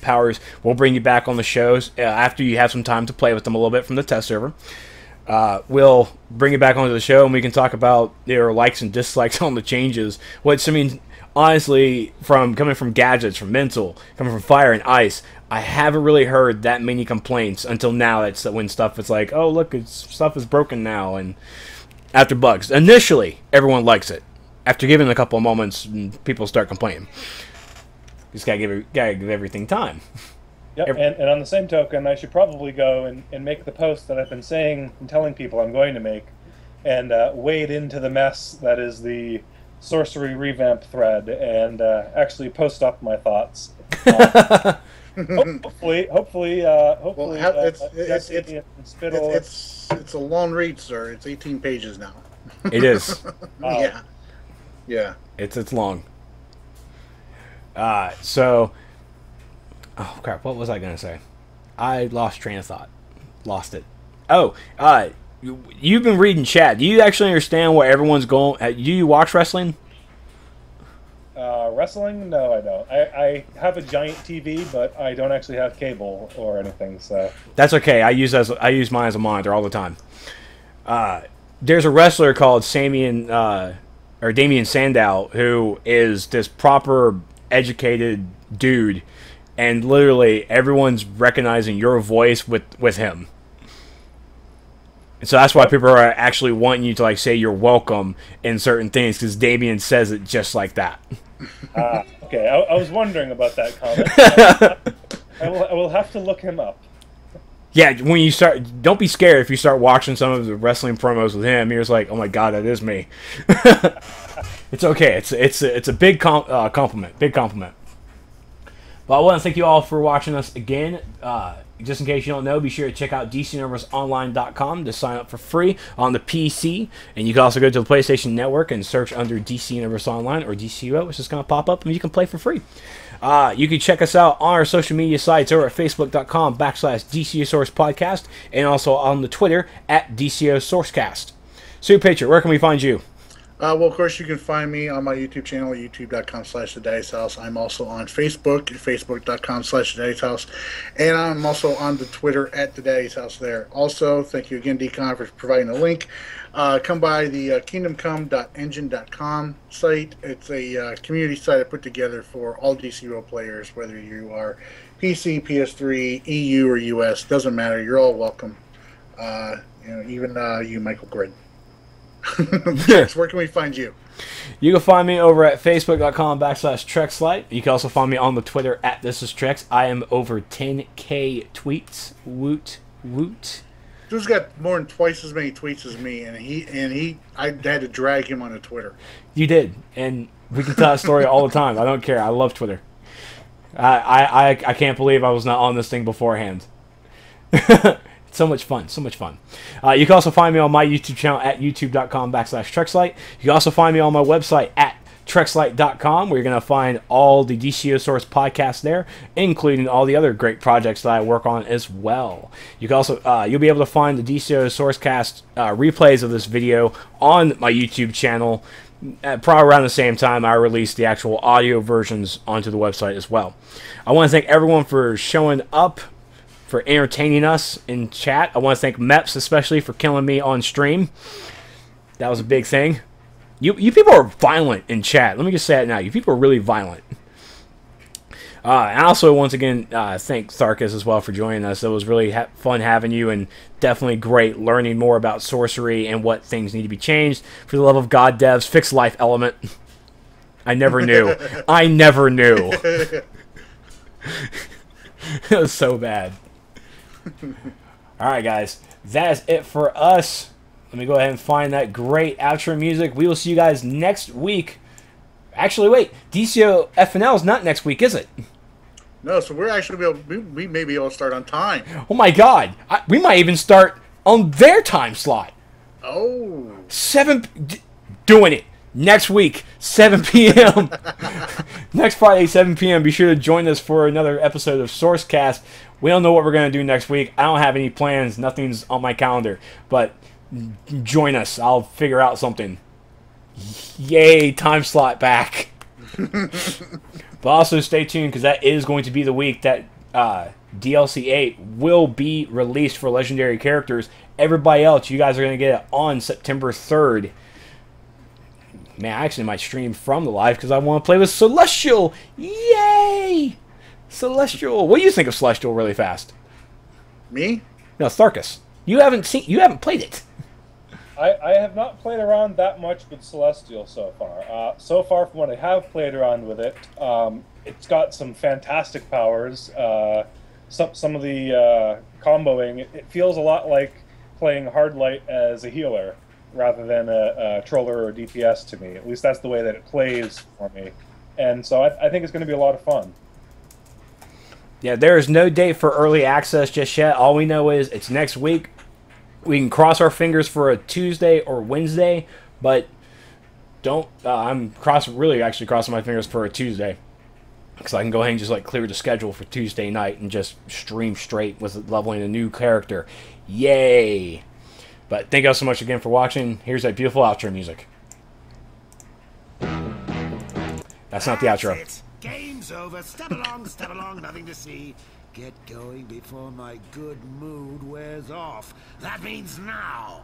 powers, we'll bring you back on the shows after you have some time to play with them a little bit from the test server. We'll bring you back onto the show, and we can talk about their likes and dislikes on the changes. Which, I mean, honestly, coming from Gadgets, from Mental, coming from Fire and Ice, I haven't really heard that many complaints until now. That's when stuff is like, oh, look, stuff is broken now, and after bugs. Initially, everyone likes it. After giving it a couple of moments, people start complaining. Just gotta give everything time. Yep, and on the same token, I should probably go and make the post that I've been saying and telling people I'm going to make, and wade into the mess that is the Sorcery revamp thread, and actually post up my thoughts. Hopefully, it's a long read, sir. It's 18 pages now. It is. Yeah. It's long. So, oh crap, what was I gonna say? I lost train of thought. Lost it. Oh, you've been reading chat. Do you actually understand what everyone's going? Do you watch wrestling? Wrestling? No, I don't. I have a giant TV, but I don't actually have cable or anything. So that's okay. I use mine as a monitor all the time. There's a wrestler called Damian Sandow, who is this proper educated dude, and literally everyone's recognizing your voice with him. And so that's why people are actually wanting you to say you're welcome in certain things, because Damian says it just like that. Okay, I was wondering about that comment. I will have to look him up. Yeah, when you start, don't be scared if you start watching some of the wrestling promos with him. You're just like, oh my god, that is me. It's okay. It's a big compliment. Big compliment. But I want to thank you all for watching us again. Just in case you don't know, be sure to check out DCUniverseOnline.com to sign up for free on the PC. And you can also go to the PlayStation Network and search under DC Universe Online or DCUO, which is going to pop up, and you can play for free. You can check us out on our social media sites over at Facebook.com/DCUSourcePodcast, and also on the Twitter at DCUSourceCast. Sue Pitcher, where can we find you? Well, of course, you can find me on my YouTube channel, youtube.com/The Dice House. I'm also on Facebook, facebook.com/The Dice House. And I'm also on the Twitter at The Dice House there. Also, thank you again, Decon, for providing the link. Come by the kingdomcome.engine.com site. It's a community site I put together for all DCUO players, whether you are PC, PS3, EU, or US. Doesn't matter. You're all welcome. Even you, Michael Grid. Yes, where can we find you? You can find me over at facebook.com/Trexlight. You can also find me on the Twitter at ThisIsTrex. I am over 10K tweets. Woot, woot. Dude's got more than twice as many tweets as me, and I had to drag him onto Twitter. You did, and we can tell that story all the time. I don't care. I love Twitter. I can't believe I was not on this thing beforehand. So much fun, so much fun. You can also find me on my YouTube channel at youtube.com/Trexlight. You can also find me on my website at Trexlight.com, where you're going to find all the DCO Source podcasts there, including all the other great projects that I work on as well. You can also you'll be able to find the DCO SourceCast replays of this video on my YouTube channel. Probably around the same time I release the actual audio versions onto the website as well. I want to thank everyone for showing up, for entertaining us in chat. I want to thank Meps especially for killing me on stream. That was a big thing. You people are violent in chat. Let me just say it now. You people are really violent. And also, once again, thank Tharkis as well for joining us. It was really fun having you, and definitely great learning more about sorcery and what things need to be changed. For the love of God, devs, fix life element. I never knew. I never knew. It was so bad. Alright, guys. That is it for us. Let me go ahead and find that great outro music. We will see you guys next week. Actually, wait. DCO FNL is not next week, is it? No, so we're actually we may be able to start on time. Oh my God. We might even start on their time slot. Oh. Doing it. Next week, 7 p.m. Next Friday, 7 p.m. Be sure to join us for another episode of SourceCast. We don't know what we're going to do next week. I don't have any plans. Nothing's on my calendar. But join us. I'll figure out something. Yay, time slot back. But also stay tuned, because that is going to be the week that DLC 8 will be released for legendary characters. Everybody else, you guys are going to get it on September 3rd. Man, I actually might stream from the live because I want to play with Celestial. Yay! Celestial. What do you think of Celestial really fast? Me? No, Tharkis. You haven't played it. I have not played around that much with Celestial so far. So far from what I have played around with it, it's got some fantastic powers. Some of the comboing, it feels a lot like playing Hard Light as a healer, rather than a troller or DPS to me. At least that's the way that it plays for me. And so I think it's going to be a lot of fun. Yeah, there is no date for early access just yet. All we know is it's next week. We can cross our fingers for a Tuesday or Wednesday, but don't. I'm really actually crossing my fingers for a Tuesday, because I can go ahead and just clear the schedule for Tuesday night and just stream straight with leveling a new character. Yay! But thank you all so much again for watching. Here's that beautiful outro music. That's not the outro. It. Game's over. Step along, nothing to see. Get going before my good mood wears off. That means now.